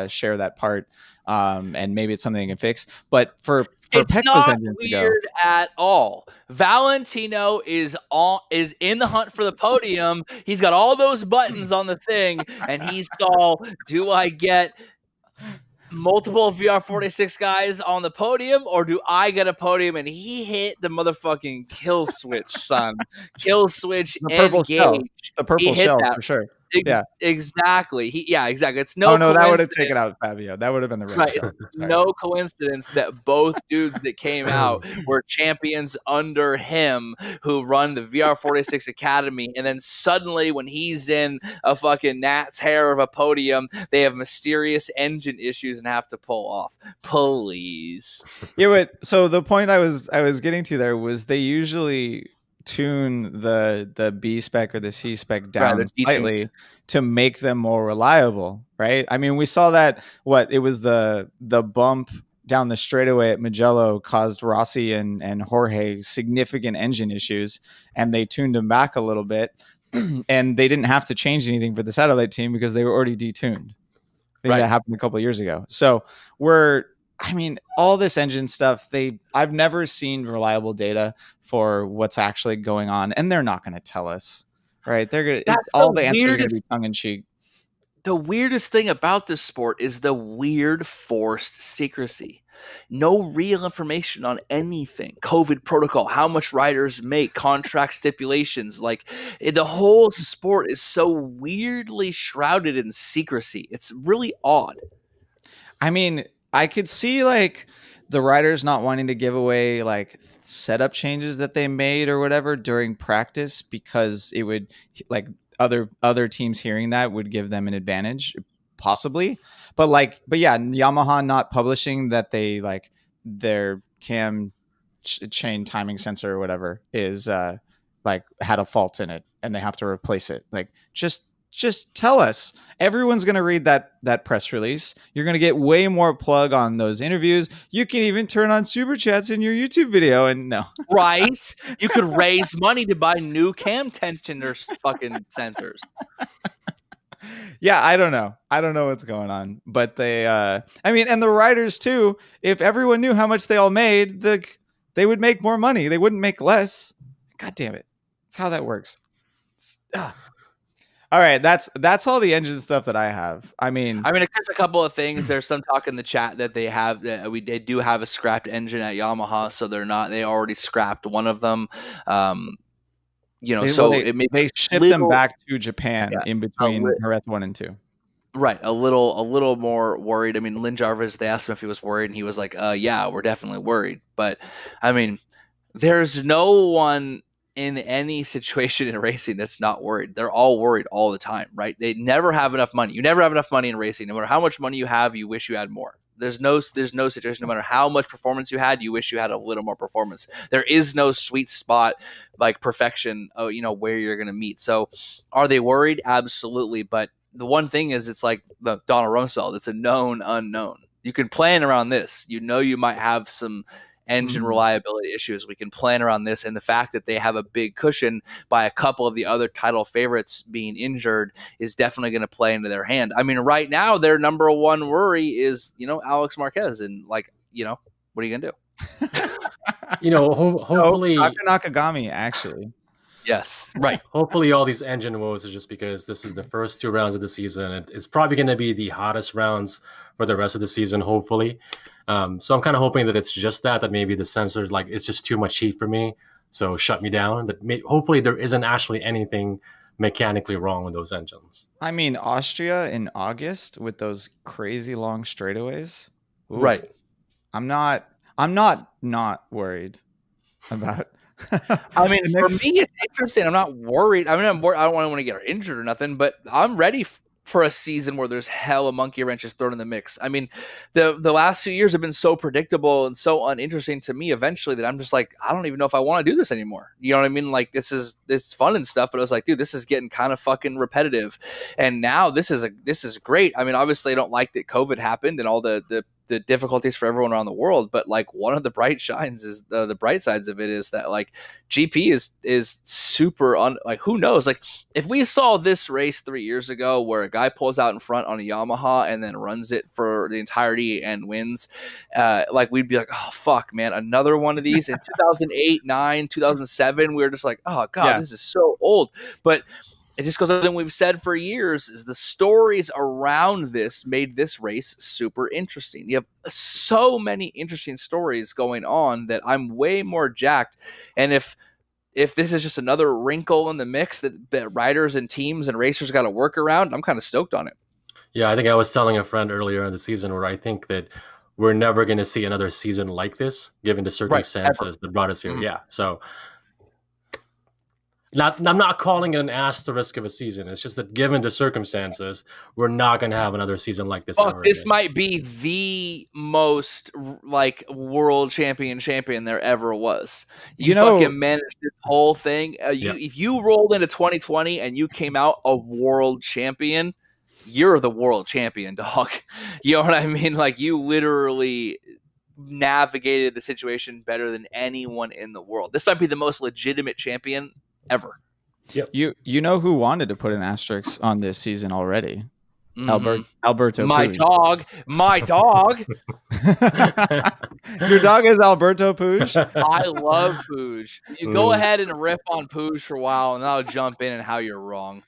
share that part, and maybe it's something they can fix. But for it's Pecco's not weird at all. Valentino is in the hunt for the podium. He's got all those buttons on the thing, and he saw, do I get multiple VR46 guys on the podium, or do I get a podium? And he hit the motherfucking kill switch, son. Kill switch, the purple engage. shell. The purple shell, that. for sure. Yeah. Exactly. Exactly. It's Oh no no, that would have coincidence. taken out Fabio. That would have been the red Right. flag. It's Sorry. no coincidence that both dudes that came out were champions under him who run the VR46 Academy. And then suddenly, when he's in a fucking gnat's hair of a podium, they have mysterious engine issues and have to pull off. Please. Yeah, but so the point I was getting to there was they usually tune the B spec or the C spec down they're detuned. slightly to make them more reliable, right? I mean, we saw that it was the bump down the straightaway at Mugello caused Rossi and Jorge significant engine issues, and they tuned them back a little bit, and they didn't have to change anything for the satellite team because they were already detuned. I think that happened a couple of years ago. So all this engine stuff, I've never seen reliable data for what's actually going on, and they're not going to tell us, right? All the answers are going to be tongue in cheek. The weirdest thing about this sport is the weird forced secrecy. No real information on anything. COVID protocol, how much riders make, contract stipulations. Like the whole sport is so weirdly shrouded in secrecy. It's really odd. I mean, I could see like the riders not wanting to give away like setup changes that they made or whatever during practice because it would like other teams hearing that would give them an advantage possibly. But yeah, Yamaha not publishing that they like their cam chain timing sensor or whatever is like had a fault in it and they have to replace it. Like just tell us. Everyone's going to read that press release. You're going to get way more plug on those interviews. You can even turn on super chats in your YouTube video and no. Right? You could raise money to buy new cam tensioner fucking sensors. Yeah, I don't know. I don't know what's going on, but they and the riders too, if everyone knew how much they all made, they would make more money. They wouldn't make less. God damn it. That's how that works. All right, that's all the engine stuff that I have. I mean, there's a couple of things. There's some talk in the chat that they do have a scrapped engine at Yamaha, so they already scrapped one of them. They shipped them back to Japan in between Jerez 1 and 2. Right, a little more worried. I mean, Lynn Jarvis, they asked him if he was worried, and he was like, "Yeah, we're definitely worried." But I mean, there's no one in any situation in racing that's not worried. They're all worried all the time, right? They never have enough money. You never have enough money in racing. No matter how much money you have, you wish you had more. There's no situation, no matter how much performance you had, you wish you had a little more performance. There is no sweet spot like perfection, where you're going to meet. So are they worried? Absolutely. But the one thing is, it's like the Donald Rumsfeld. It's a known unknown. You can plan around this. You might have some engine reliability issues. We can plan around this, and the fact that they have a big cushion by a couple of the other title favorites being injured is definitely going to play into their hand. I mean, right now their number one worry is Alex Marquez, and what are you going to do? Hopefully Taka Nakagami actually. Yes, right. Hopefully all these engine woes are just because this is the first 2 rounds of the season. It's probably going to be the hottest rounds for the rest of the season, hopefully. So I'm kind of hoping that it's just that maybe the sensors, like, it's just too much heat for me, so shut me down. But hopefully there isn't actually anything mechanically wrong with those engines. I mean, Austria in August with those crazy long straightaways. Oof. Right. I'm not worried about. I mean, for me, it's interesting. I'm not worried. I mean, I don't want to get injured or nothing, but I'm ready for a season where there's hella monkey wrenches thrown in the mix. I mean, the last few years have been so predictable and so uninteresting to me eventually that I'm just like, I don't even know if I want to do this anymore. You know what I mean? Like, it's fun and stuff, but I was like, dude, this is getting kind of fucking repetitive. And now this is great. I mean, obviously I don't like that COVID happened and all the difficulties for everyone around the world, but like one of the bright shines is the bright sides of it is that like GP is super like, who knows, like if we saw this race 3 years ago where a guy pulls out in front on a Yamaha and then runs it for the entirety and wins, like we'd be like, oh fuck man, another one of these. In 2008, 9, 2007 we were just like, oh god, This is so old. But it just goes on something we've said for years is the stories around this made this race super interesting. You have so many interesting stories going on that I'm way more jacked. And if if this is just another wrinkle in the mix that riders and teams and racers got to work around, I'm kind of stoked on it. Yeah, I think I was telling a friend earlier in the season where I think that we're never going to see another season like this, given the circumstances that brought us here. Yeah, so I'm not calling it an asterisk of a season. It's just that given the circumstances, we're not going to have another season like this. This might be the most like world champion there ever was. You fucking managed this whole thing. If you rolled into 2020 and you came out a world champion, you're the world champion, dog. You know what I mean? Like, you literally navigated the situation better than anyone in the world. This might be the most legitimate champion ever. Yep. You know who wanted to put an asterisk on this season already? Alberto Puig. My dog. Your dog is Alberto Puig? I love Puig. You go ahead and rip on Puig for a while, and I'll jump in and how you're wrong.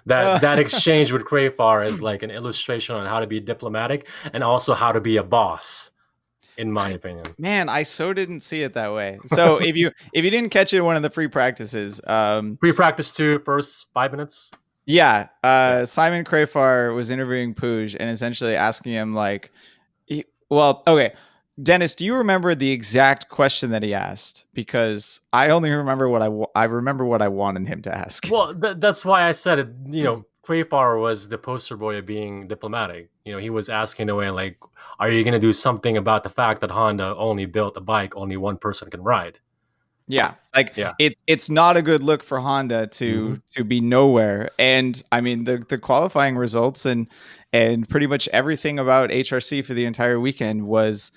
That exchange with Crayfar is like an illustration on how to be diplomatic and also how to be a boss, in my opinion. Man, I so didn't see it that way. So if you didn't catch it in one of the free practices, pre-practice 2, first 5 minutes. Yeah, Simon Crayfar was interviewing Puig and essentially asking him like, Dennis, do you remember the exact question that he asked? Because I only remember what I remember what I wanted him to ask. Well, that's why I said it. Crayfar was the poster boy of being diplomatic. He was asking away like, "Are you going to do something about the fact that Honda only built a bike only one person can ride?" Yeah, it's not a good look for Honda to be nowhere. And I mean the qualifying results and pretty much everything about HRC for the entire weekend was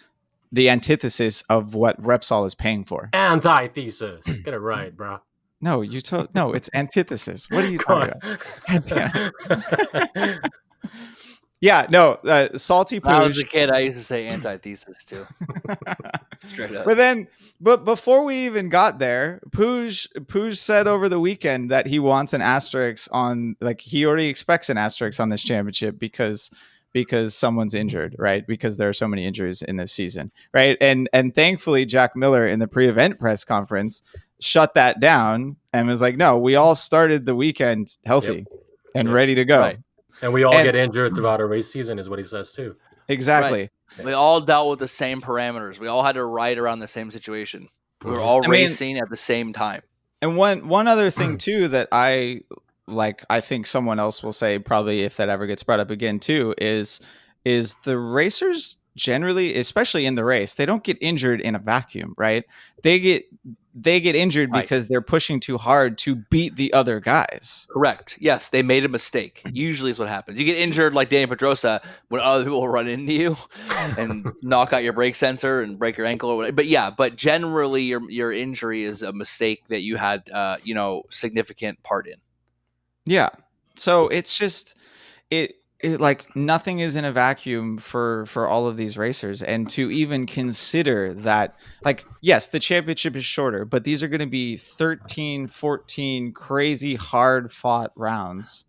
the antithesis of what Repsol is paying for. Antithesis. Get it right, bro. No, it's antithesis. What are you talking about? Yeah, no, Salty Puig. When I was a kid, I used to say antithesis too. Straight up. But before we even got there, Puig said over the weekend that he wants an asterisk on, like, he already expects an asterisk on this championship because someone's injured, right? Because there are so many injuries in this season, right? And thankfully, Jack Miller in the pre-event press conference shut that down and was like, no, we all started the weekend healthy and ready to go. Right. And we all get injured throughout a race season is what he says too. Exactly. Right. We all dealt with the same parameters. We all had to ride around the same situation. We were all racing at the same time. And one other thing too that I think someone else will say probably if that ever gets brought up again too is the racers generally, especially in the race, they don't get injured in a vacuum, right? They get injured because they're pushing too hard to beat the other guys. Correct. Yes, they made a mistake. Usually is what happens. You get injured like Daniel Pedrosa when other people run into you and knock out your brake sensor and break your ankle or whatever. But generally your injury is a mistake that you had significant part in. Yeah. So it's just it like nothing is in a vacuum for all of these racers, and to even consider that, like, yes, the championship is shorter, but these are going to be 13, 14 crazy hard fought rounds,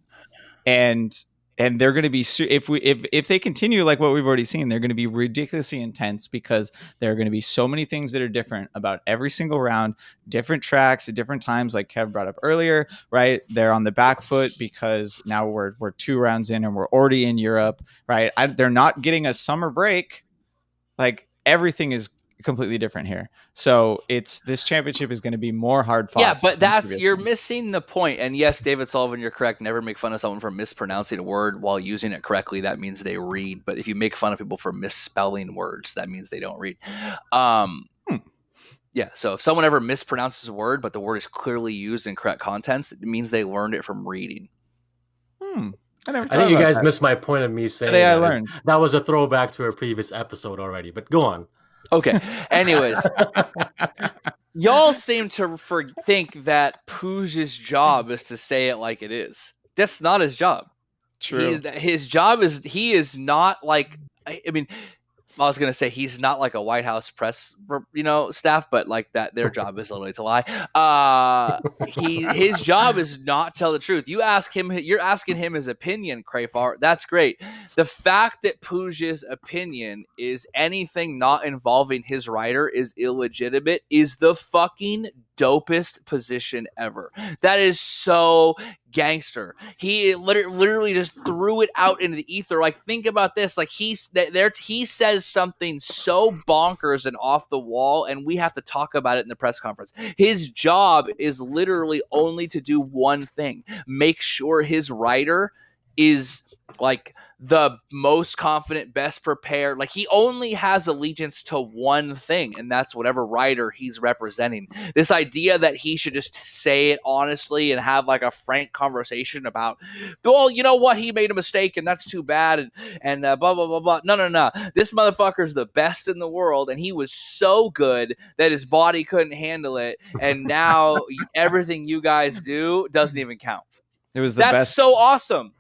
and they're going to be if they continue like what we've already seen, they're going to be ridiculously intense because there are going to be so many things that are different about every single round, different tracks at different times, like Kev brought up earlier, right? They're on the back foot because now we're 2 rounds in and we're already in Europe, right? They're not getting a summer break. Like, everything is completely different here. So this championship is going to be more hard fought. Yeah, but you're missing the point. And yes, David Sullivan, you're correct. Never make fun of someone for mispronouncing a word while using it correctly. That means they read. But if you make fun of people for misspelling words, that means they don't read. Yeah. So if someone ever mispronounces a word, but the word is clearly used in correct contents, it means they learned it from reading. I think you guys missed my point of me saying today I learned. That was a throwback to a previous episode already, but go on. Okay. Anyways, y'all seem to think that Puig's job is to say it like it is. That's not his job. True. His job is he is not like. I mean, I was gonna say he's not like a White House press, staff, but like that their job is literally to lie. His job is not tell the truth. You're asking him his opinion, Crayfar. That's great. The fact that Puig's opinion is anything not involving his rider is illegitimate is the fucking dopest position ever. That is so gangster. He literally just threw it out into the ether. Like, think about this. Like, he says something so bonkers and off the wall, and we have to talk about it in the press conference. His job is literally only to do one thing: make sure his rider is like the most confident, best prepared. Like, he only has allegiance to one thing, and that's whatever rider he's representing. This idea that he should just say it honestly and have like a frank conversation about, well, you know what, he made a mistake and that's too bad, and blah blah blah blah. No. This motherfucker's the best in the world, and he was so good that his body couldn't handle it, and now everything you guys do doesn't even count. It was the That's best. so awesome.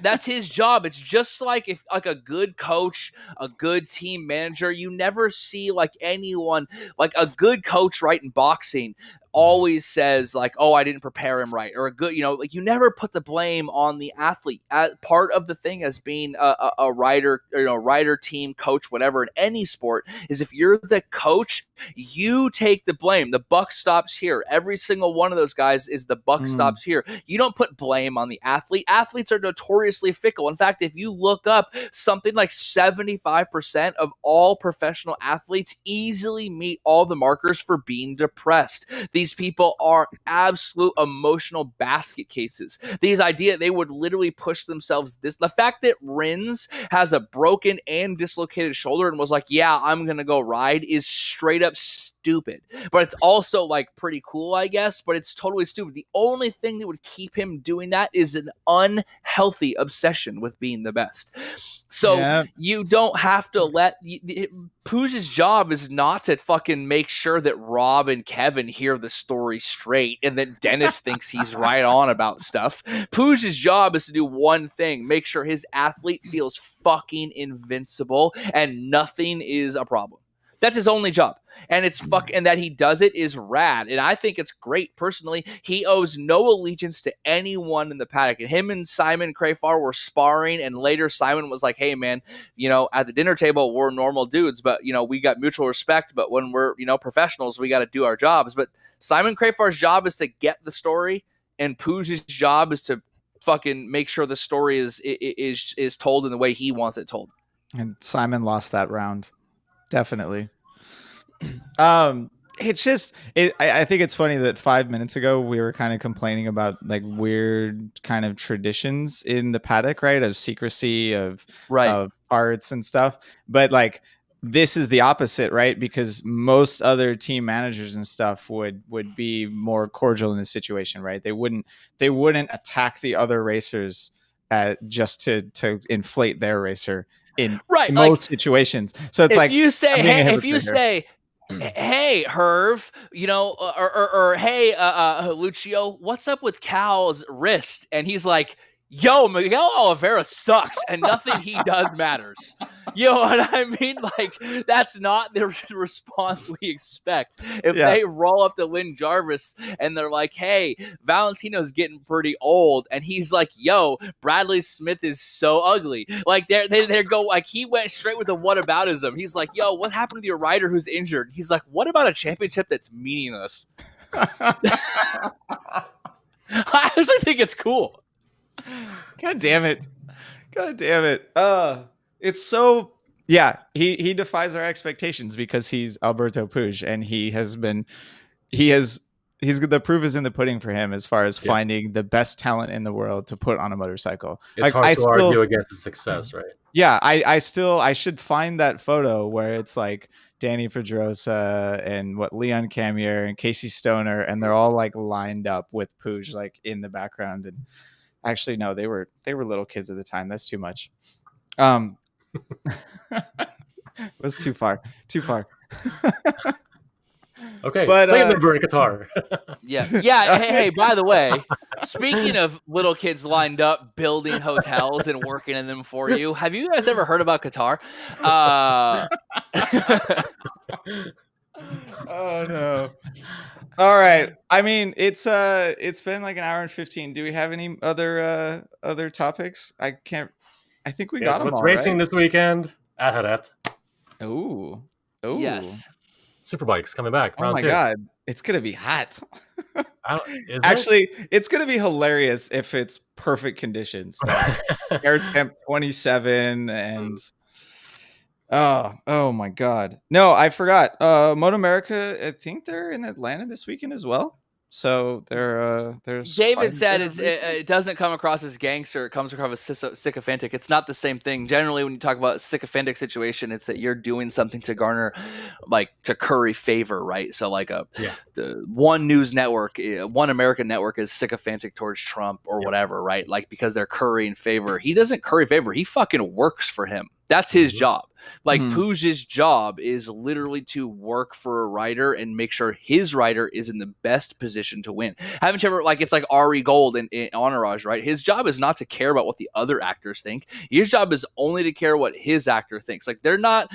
That's his job. It's just like if like a good coach, a good team manager, you never see like anyone like a good coach, right, in boxing always says like, oh, I didn't prepare him right, or a good, you know, like you never put the blame on the athlete. Part of the thing as being a rider, you know, rider, team, coach, whatever, in any sport is if you're the coach, you take the blame. The buck stops here. Every single one of those guys is the buck stops here. You don't put blame on the athlete. Athletes are notoriously fickle. In fact, if you look up, something like 75% of all professional athletes easily meet all the markers for being depressed. These people are absolute emotional basket cases. These idea they would literally push themselves this. The fact that Rins has a broken and dislocated shoulder and was like, yeah, I'm going to go ride is straight up stupid. But it's also like pretty cool, I guess, but it's totally stupid. The only thing that would keep him doing that is an unhealthy obsession with being the best. So you don't have to let Puig's job is not to fucking make sure that Rob and Kevin hear the story straight and that Dennis thinks he's right on about stuff. Puig's job is to do one thing: make sure his athlete feels fucking invincible and nothing is a problem. That's his only job. And it's and that he does it is rad. And I think it's great. Personally, he owes no allegiance to anyone in the paddock. And him and Simon Crafar were sparring, and later Simon was like, hey man, you know, at the dinner table we're normal dudes, but you know, we got mutual respect, but when we're, you know, professionals, we got to do our jobs. But Simon Crafar's job is to get the story, and Puig's job is to fucking make sure the story is told in the way he wants it told. And Simon lost that round. Definitely. It's just, I think it's funny that 5 minutes ago we were kind of complaining about like weird kind of traditions in the paddock, right? Of secrecy, of parts and stuff. But like, this is the opposite, right? Because most other team managers and stuff would be more cordial in this situation, right? They wouldn't attack the other racers just to inflate their racer in most like, situations. So it's like, you say, hey, if you say, hey, Herv, you know, or hey, Lucio, what's up with Cal's wrist? And he's like, yo, Miguel Oliveira sucks and nothing he does matters. You know what I mean? Like, that's not the response we expect. If they roll up to Lynn Jarvis and they're like, hey, Valentino's getting pretty old, and he's like, yo, Bradley Smith is so ugly. Like, they go, like, he went straight with the whataboutism. He's like, yo, what happened to your rider who's injured? He's like, what about a championship that's meaningless? I actually think it's cool. God damn it. It's so, he defies our expectations because he's Alberto Puig, and the proof is in the pudding for him as far as finding the best talent in the world to put on a motorcycle. It's hard to argue against his success, right? Yeah, I should find that photo where it's like Danny Pedrosa and Leon Camier and Casey Stoner, and they're all like lined up with Puig like in the background. And actually, no, they were little kids at the time. That's too much. It was too far. Okay, but stay number in Qatar. Yeah. Hey, by the way, speaking of little kids lined up building hotels and working in them for you, have you guys ever heard about Qatar? Oh no. All right. I mean, it's been like an hour and 15. Do we have any other topics? I think we got them what's all, racing right? this weekend at Jerez. Ooh. Yes. Superbike's coming back. Oh Round my 2. god, it's gonna be hot. Is Actually, it's gonna be hilarious if it's perfect conditions, like air temp 27 and oh my god. No, I forgot. Moto America, I think they're in Atlanta this weekend as well. So there's quite David a said bit of it doesn't come across as gangster. It comes across as sycophantic. It's not the same thing. Generally, when you talk about a sycophantic situation, it's that you're doing something to garner, like to curry favor, right? So like the one news network, one American network is sycophantic towards Trump or whatever, right? Like because they're currying favor. He doesn't curry favor. He fucking works for him. That's his job. Like Puig's job is literally to work for a rider and make sure his rider is in the best position to win. Haven't you ever, like, it's like Ari Gold in Entourage, right? His job is not to care about what the other actors think. His job is only to care what his actor thinks. Like, they're not,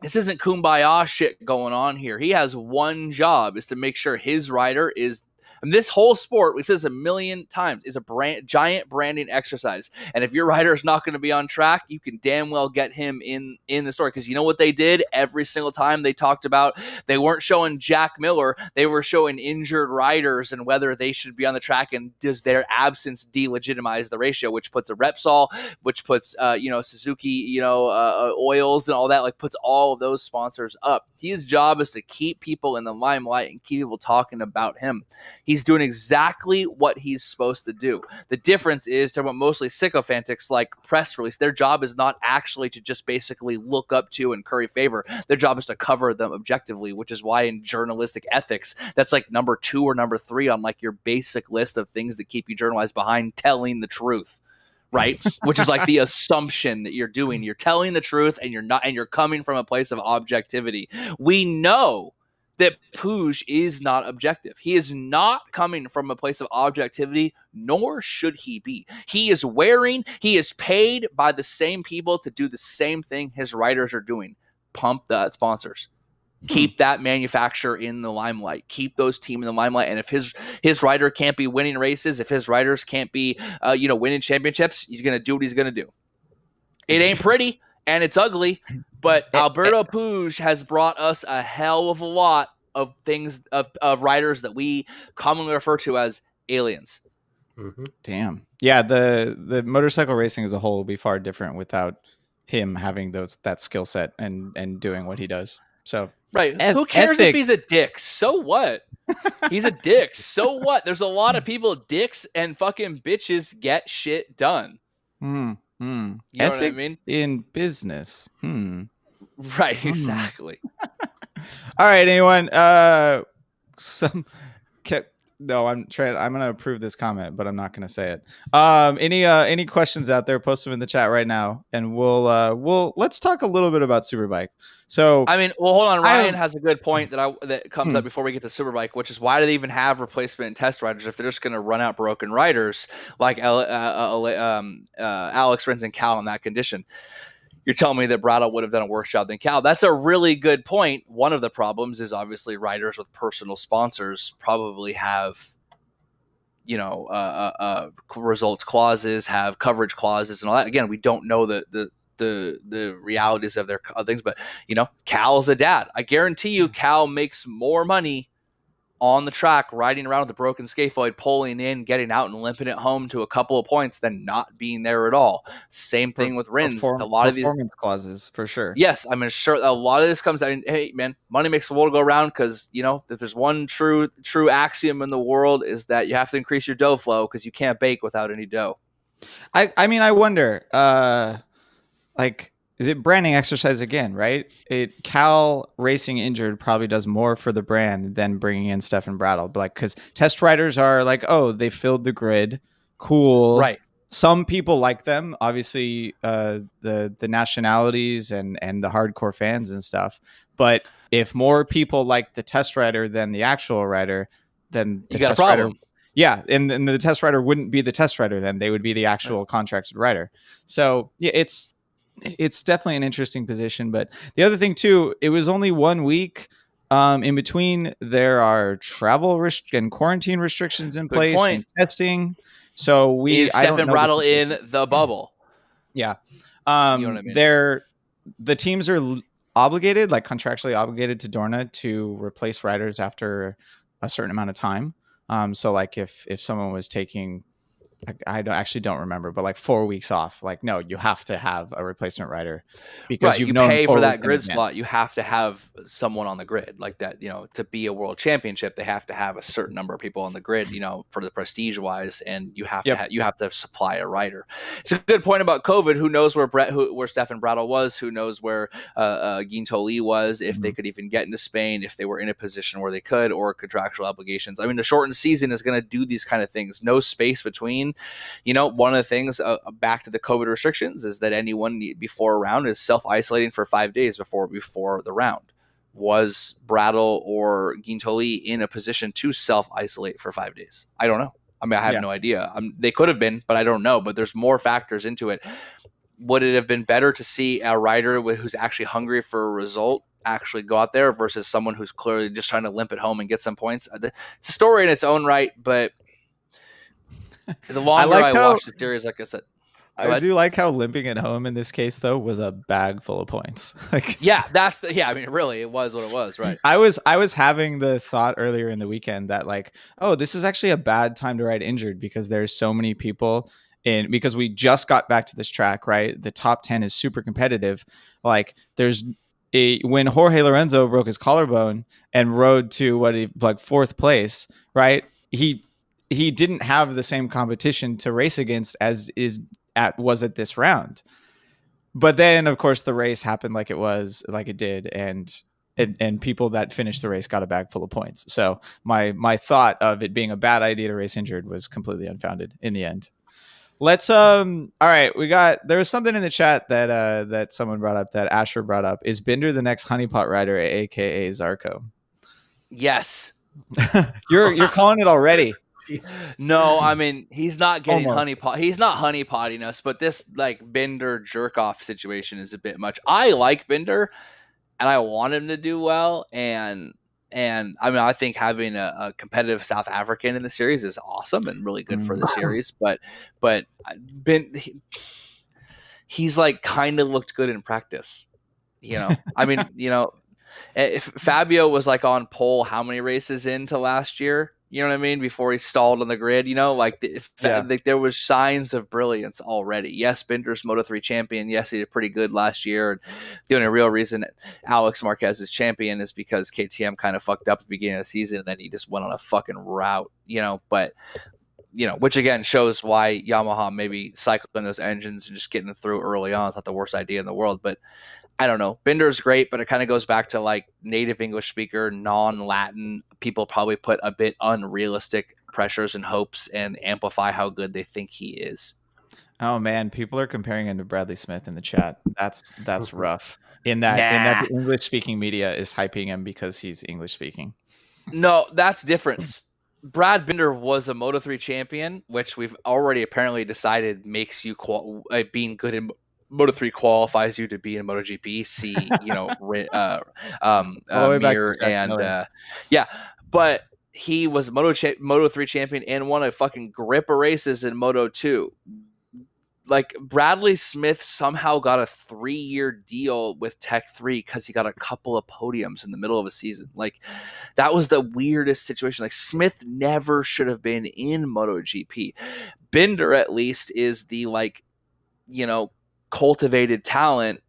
this isn't kumbaya shit going on here. He has one job, is to make sure his rider is, and this whole sport, we've said this a million times, is a giant branding exercise. And if your rider is not going to be on track, you can damn well get him in the story. Because you know what they did every single time they talked about, they weren't showing Jack Miller, they were showing injured riders and whether they should be on the track, and does their absence delegitimize the ratio, which puts a Repsol, which puts Suzuki, oils and all that, like puts all of those sponsors up. His job is to keep people in the limelight and keep people talking about him. He's doing exactly what he's supposed to do. The difference is, to what mostly sycophantics like press release, their job is not actually to just basically look up to and curry favor. Their job is to cover them objectively, which is why in journalistic ethics, that's like number 2 or number 3 on like your basic list of things that keep you journalized behind telling the truth. Right, which is like the assumption that you're doing. You're telling the truth, and you're coming from a place of objectivity. We know that Puig is not objective. He is not coming from a place of objectivity, nor should he be. He is paid by the same people to do the same thing his riders are doing. Pump the sponsors. Keep that manufacturer in the limelight. Keep those teams in the limelight. And if his rider can't be winning races, if his riders can't be winning championships, he's going to do what he's going to do. It ain't pretty and it's ugly, but Alberto Puig has brought us a hell of a lot of things, of riders that we commonly refer to as aliens. Damn. Yeah, the motorcycle racing as a whole will be far different without him having that skill set and doing what he does. So right. Who cares if he's a dick? So what? He's a dick. So what? There's a lot of people, dicks and fucking bitches, get shit done. You know what I mean? In business. Right, exactly. All right, anyone. No, I'm going to approve this comment, but I'm not going to say it. Any questions out there? Post them in the chat right now, and let's talk a little bit about Superbike. So, I mean, well, hold on. Ryan has a good point that comes up before we get to Superbike, which is why do they even have replacement and test riders if they're just going to run out broken riders like Alex Rins and Cal in that condition? You're telling me that Brattle would have done a worse job than Cal. That's a really good point. One of the problems is obviously riders with personal sponsors probably have, results clauses, have coverage clauses, and all that. Again, we don't know the realities of their things, but Cal's a dad. I guarantee you, Cal makes more money on the track, riding around with a broken scaphoid, pulling in, getting out, and limping it home to a couple of points than not being there at all. Same thing with Rins. A lot of these performance clauses, for sure. Yes, I mean, sure. A lot of this comes. I mean, hey, man, money makes the world go around. Because if there's one true axiom in the world, is that you have to increase your dough flow because you can't bake without any dough. I mean, I wonder. Is it branding exercise again, right? Cal racing injured probably does more for the brand than bringing in Stefan Brattle. But because test riders are like, oh, they filled the grid. Cool. Right. Some people like them, obviously, the nationalities and the hardcore fans and stuff. But if more people like the test rider than the actual rider, then the test rider. Yeah, and the test rider wouldn't be the test rider then. They would be the actual contracted rider. So, yeah, it's definitely an interesting position. But the other thing too, it was only 1 week in between. There are travel and quarantine restrictions in place and testing. So is Stefan Brattle in the bubble? Yeah. You know what I mean? The teams are obligated, like contractually obligated to Dorna to replace riders after a certain amount of time. So like if someone was taking, I don't remember, but like 4 weeks off, like no, you have to have a replacement rider because Right, you've you known pay 4 for that weeks in grid advance. slot. You have to have someone on the grid like that. To be a world championship, they have to have a certain number of people on the grid. For the prestige wise, and you have Yep. to supply a rider. It's a good point about COVID. Who knows where Stefan Bradl was? Who knows where Guintoli was? If they could even get into Spain, if they were in a position where they could, or contractual obligations. I mean, the shortened season is going to do these kind of things. No space between. One of the things back to the COVID restrictions is that anyone before a round is self-isolating for 5 days before the round. Was Bradl or Guintoli in a position to self-isolate for 5 days? I don't know. I mean, I have no idea. They could have been, but I don't know. But there's more factors into it. Would it have been better to see a rider who's actually hungry for a result actually go out there versus someone who's clearly just trying to limp it home and get some points? It's a story in its own right, but the longer I watch the series, like I said, I do like how limping at home in this case though was a bag full of points. Like I mean, really, it was what it was, right? I was having the thought earlier in the weekend that like, oh, this is actually a bad time to ride injured because there's so many people because we just got back to this track, right? The top 10 is super competitive. Like when Jorge Lorenzo broke his collarbone and rode to fourth place, right? He didn't have the same competition to race against as was at this round. But then of course the race happened like it did, and people that finished the race got a bag full of points. So my thought of it being a bad idea to race injured was completely unfounded in the end. Let's all right, there was something in the chat that someone brought up, that Asher brought up. Is Binder the next honeypot rider, aka Zarco? Yes. You're calling it already. No, I mean, he's not getting Almost. He's not honeypotting us, but this like Binder jerk off situation is a bit much. I like Binder and I want him to do well. And I mean, I think having a competitive South African in the series is awesome and really good for the series. But he's like kind of looked good in practice. I mean, if Fabio was like on pole how many races into last year, you know what I mean, before he stalled on the grid, like there was signs of brilliance already. Yes, Binder's Moto3 champion. Yes, he did pretty good last year. And the only real reason Alex Marquez is champion is because KTM kind of fucked up at the beginning of the season, and then he just went on a fucking route, but which again shows why Yamaha maybe cycling those engines and just getting them through early on is not the worst idea in the world. But I don't know. Binder's great, but it kind of goes back to like native English speaker, non-Latin. People probably put a bit unrealistic pressures and hopes and amplify how good they think he is. Oh man, people are comparing him to Bradley Smith in the chat. That's rough. In that the English speaking media is hyping him because he's English speaking. No, that's different. Brad Binder was a Moto3 champion, which we've already apparently decided makes you being good in Moto3 qualifies you to be in MotoGP. See, Mir and but he was Moto3 champion and won a fucking grip of races in Moto2. Like Bradley Smith somehow got a 3-year deal with Tech 3 because he got a couple of podiums in the middle of a season. Like that was the weirdest situation. Like Smith never should have been in MotoGP. Binder at least is the cultivated talent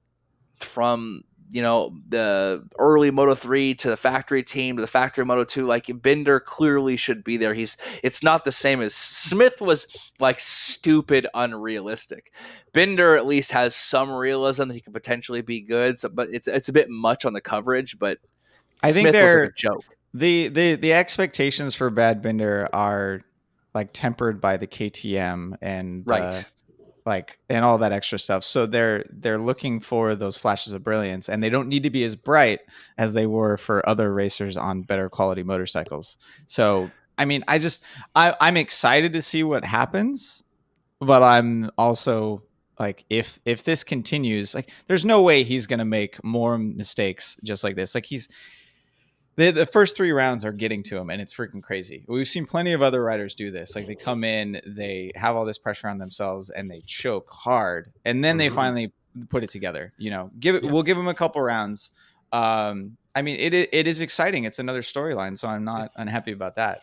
from the early Moto3 to the factory team to the factory Moto2. Like Binder clearly should be there. It's not the same as Smith was like stupid unrealistic. Binder at least has some realism that he could potentially be good. So, but it's a bit much on the coverage. But I think Smith was like a joke. The expectations for Brad Binder are like tempered by the KTM and right. And all that extra stuff. So they're looking for those flashes of brilliance, and they don't need to be as bright as they were for other racers on better quality motorcycles. So, I mean, I'm excited to see what happens, but I'm also like, if this continues, like there's no way he's going to make more mistakes just like this. Like the first 3 rounds are getting to him, and it's freaking crazy. We've seen plenty of other riders do this. Like they come in, they have all this pressure on themselves, and they choke hard, and then they finally put it together. We'll give him a couple rounds. I mean, it is exciting. It's another storyline, so I'm not unhappy about that.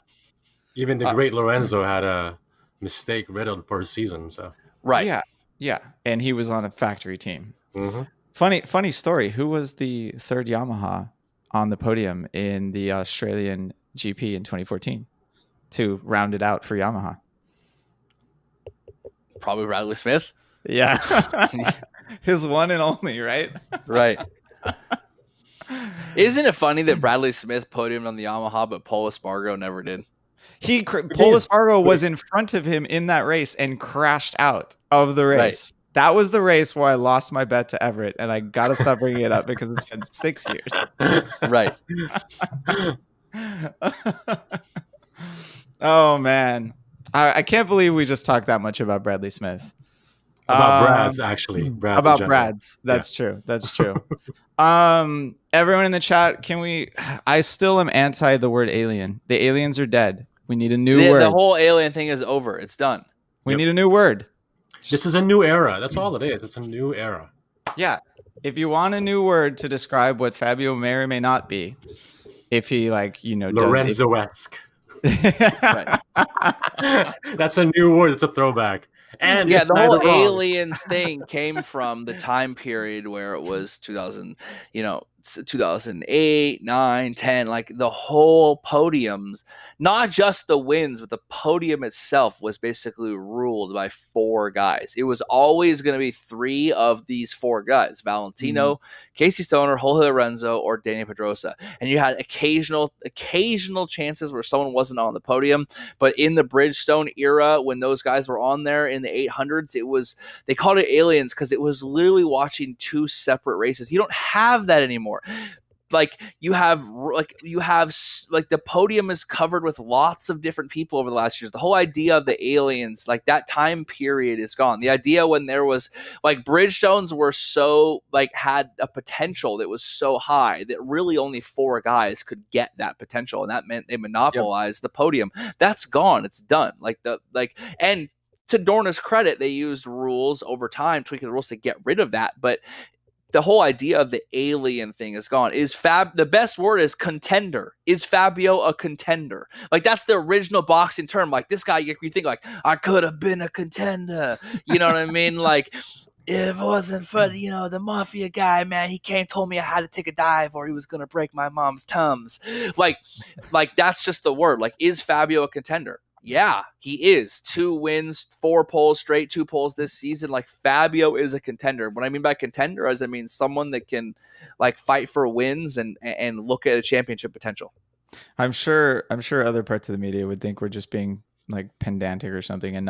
Even the great Lorenzo had a mistake riddled per season. So Right. Yeah, and he was on a factory team. mm-hmm. Funny story. Who was the third Yamaha on the podium in the Australian GP in 2014 to round it out for Yamaha? Probably Bradley Smith. Yeah. His one and only, right? Right. Isn't it funny that Bradley Smith podiumed on the Yamaha, but Paul Espargaro never did? Paul Espargaro was in front of him in that race and crashed out of the race. Right. That was the race where I lost my bet to Everett, and I got to stop bringing it up because it's been 6 years. Right. Oh, man. I can't believe we just talked that much about Bradley Smith. About Brad's, actually. Brad's about Brad's. That's true. That's true. Everyone in the chat, I still am anti the word alien. The aliens are dead. We need a new word. The whole alien thing is over. It's done. We need a new word. This is a new era. That's all it is. It's a new era. Yeah. If you want a new word to describe what Fabio may or may not be, if he Lorenzo-esque. Right. That's a new word. It's a throwback. And yeah, the whole aliens thing came from the time period where it was 2008, 9, 10, like the whole podiums, not just the wins, but the podium itself was basically ruled by 4 guys. It was always going to be 3 of these 4 guys: Valentino, Casey Stoner, Jorge Lorenzo, or Daniel Pedrosa. And you had occasional chances where someone wasn't on the podium. But in the Bridgestone era, when those guys were on there in the 800s, they called it aliens because it was literally watching 2 separate races. You don't have that anymore. You have the podium is covered with lots of different people over the last years. The whole idea of the aliens, like that time period, is gone. The idea when there was Bridgestones were so had a potential that was so high that really only 4 guys could get that potential, and that meant they monopolized the podium. That's gone. It's done. And to Dorna's credit, they used rules over time, tweaking the rules to get rid of that, but the whole idea of the alien thing is gone. The best word is contender. Is Fabio a contender? That's the original boxing term. This guy, you think I could have been a contender. You know what I mean? If it wasn't for the mafia guy, man, he came told me I had to take a dive or he was gonna break my mom's tums. That's just the word. Is Fabio a contender? Yeah, he is. 2 wins, 4 poles straight, 2 poles this season. Fabio is a contender. What I mean by contender is someone that can fight for wins and look at a championship potential. I'm sure other parts of the media would think we're just being pedantic or something and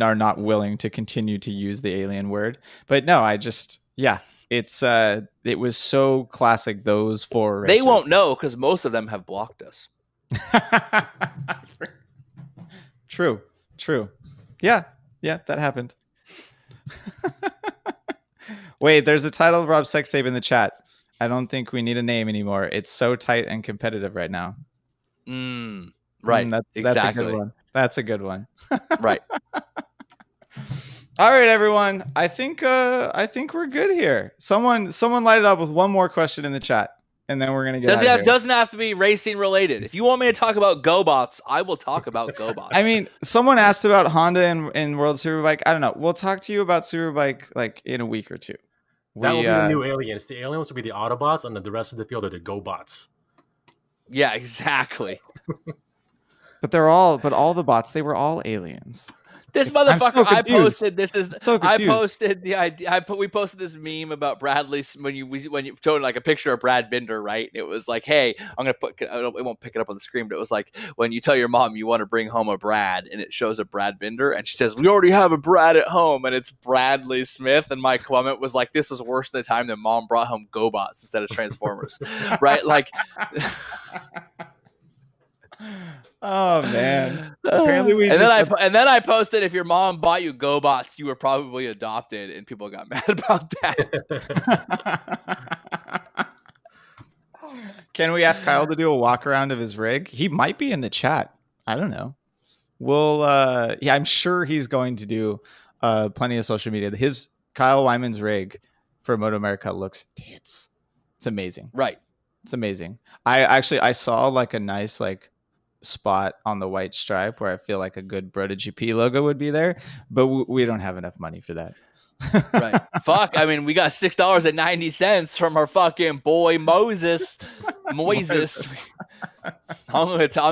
are not willing to continue to use the alien word. But no, it was so classic, those 4 racers. They won't know because most of them have blocked us. True. Yeah, that happened. Wait, there's a title of Rob Sextape in the chat. I don't think we need a name anymore. It's so tight and competitive right now. Right. That's exactly. a good one. That's a good one. Right. All right, everyone. I think we're good here. Someone light it up with one more question in the chat, and then we're gonna get. Doesn't have to be racing related. If you want me to talk about GoBots, I will talk about GoBots. I mean, someone asked about Honda and World Superbike. I don't know. We'll talk to you about Superbike in a week or 2. That will be the new aliens. The aliens will be the Autobots, and then the rest of the field are the GoBots. Yeah, exactly. But all the bots, they were all aliens. This motherfucker, I posted this is so I posted the idea. We posted this meme about Bradley when you showed a picture of Brad Binder, right? It was hey, I'm gonna put. It won't pick it up on the screen, but it was when you tell your mom you want to bring home a Brad, and it shows a Brad Binder, and she says we already have a Brad at home, and it's Bradley Smith. And my comment was this is worse than the time that mom brought home GoBots instead of Transformers, right? Oh man! Apparently then I posted if your mom bought you GoBots, you were probably adopted, and people got mad about that. Can we ask Kyle to do a walk around of his rig? He might be in the chat. I don't know. I'm sure he's going to do plenty of social media. Kyle Wyman's rig for Moto America looks tits. It's amazing. Right. It's amazing. I saw like a nice like spot on the white stripe where I feel like a good BrotoGP logo would be there, but we don't have enough money for that. Right. Fuck. I mean, we got $6.90 from our fucking boy Moses. I'm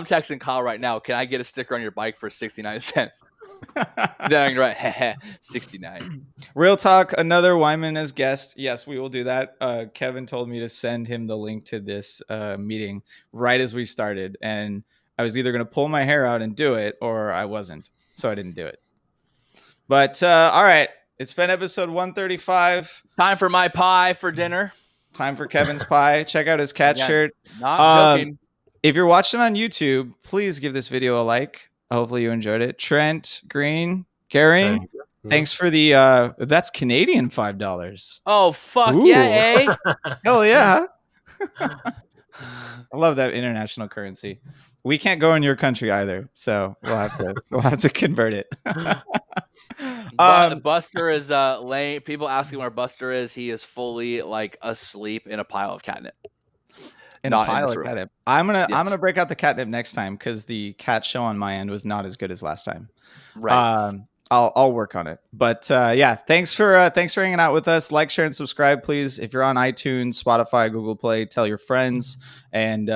texting Kyle right now. Can I get a sticker on your bike for 69 cents? Dang right. 69. Real talk. Another Wyman as guest. Yes, we will do that. Kevin told me to send him the link to this meeting right as we started, and I was either going to pull my hair out and do it, or I wasn't, so I didn't do it. But all right. It's been episode 135. Time for my pie for dinner. Time for Kevin's pie. Check out his cat shirt. Not joking. If you're watching on YouTube, please give this video a like. Hopefully you enjoyed it. Trent Green, Gary, thanks for the that's Canadian $5. Oh fuck Ooh. yeah, eh? Hell yeah. I love that international currency. We can't go in your country either, so we'll have to convert it. Buster is laying. People asking where Buster is. He is fully like asleep in a pile of catnip. In a pile of catnip. I'm gonna break out the catnip next time because the cat show on my end was not as good as last time. Right. I'll work on it. But yeah, thanks for hanging out with us. Like, share, and subscribe, please. If you're on iTunes, Spotify, Google Play, tell your friends. And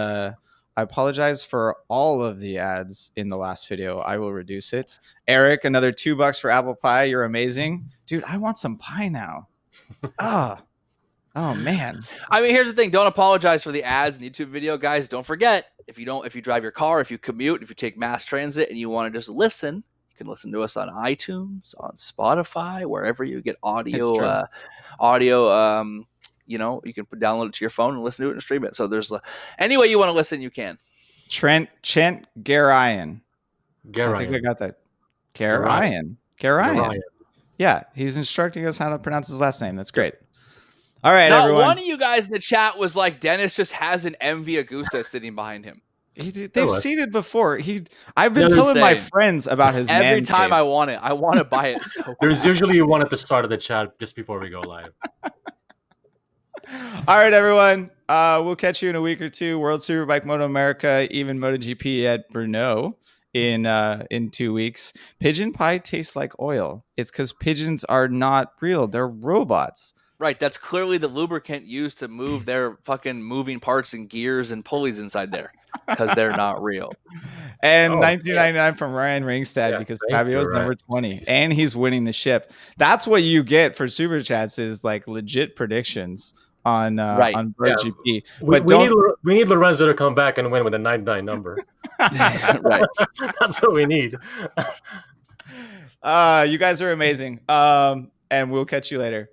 I apologize for all of the ads in the last video. I will reduce it. Eric, another $2 for apple pie. You're amazing. Dude, I want some pie now. Oh man. I mean, here's the thing. Don't apologize for the ads in the YouTube video, guys. Don't forget, if you drive your car, if you commute, if you take mass transit and you want to just listen, you can listen to us on iTunes, on Spotify, wherever you get audio. You know, you can download it to your phone and listen to it and stream it. So there's any way you want to listen, you can. Chent Garayan. I think I got that. Garayan. Yeah, he's instructing us how to pronounce his last name. That's great. All right, Not everyone. One of you guys in the chat was like, Dennis just has an MV Agusta sitting behind him. They've seen it before. I've been telling my friends about his every time cave. I want it. I want to buy it so There's usually one at the start of the chat just before we go live. All right, everyone. We'll catch you in a week or two. World Superbike, Moto America, even MotoGP at Brno in 2 weeks. Pigeon pie tastes like oil. It's because pigeons are not real. They're robots. Right, that's clearly the lubricant used to move their fucking moving parts and gears and pulleys inside there because they're not real. And 1999 from Ryan Ringstad because Fabio is number 20 and he's winning the ship. That's what you get for Super Chats is like legit predictions on BrotoGP. Yeah. We need Lorenzo to come back and win with a 99 number. Right. That's what we need. You guys are amazing. And we'll catch you later.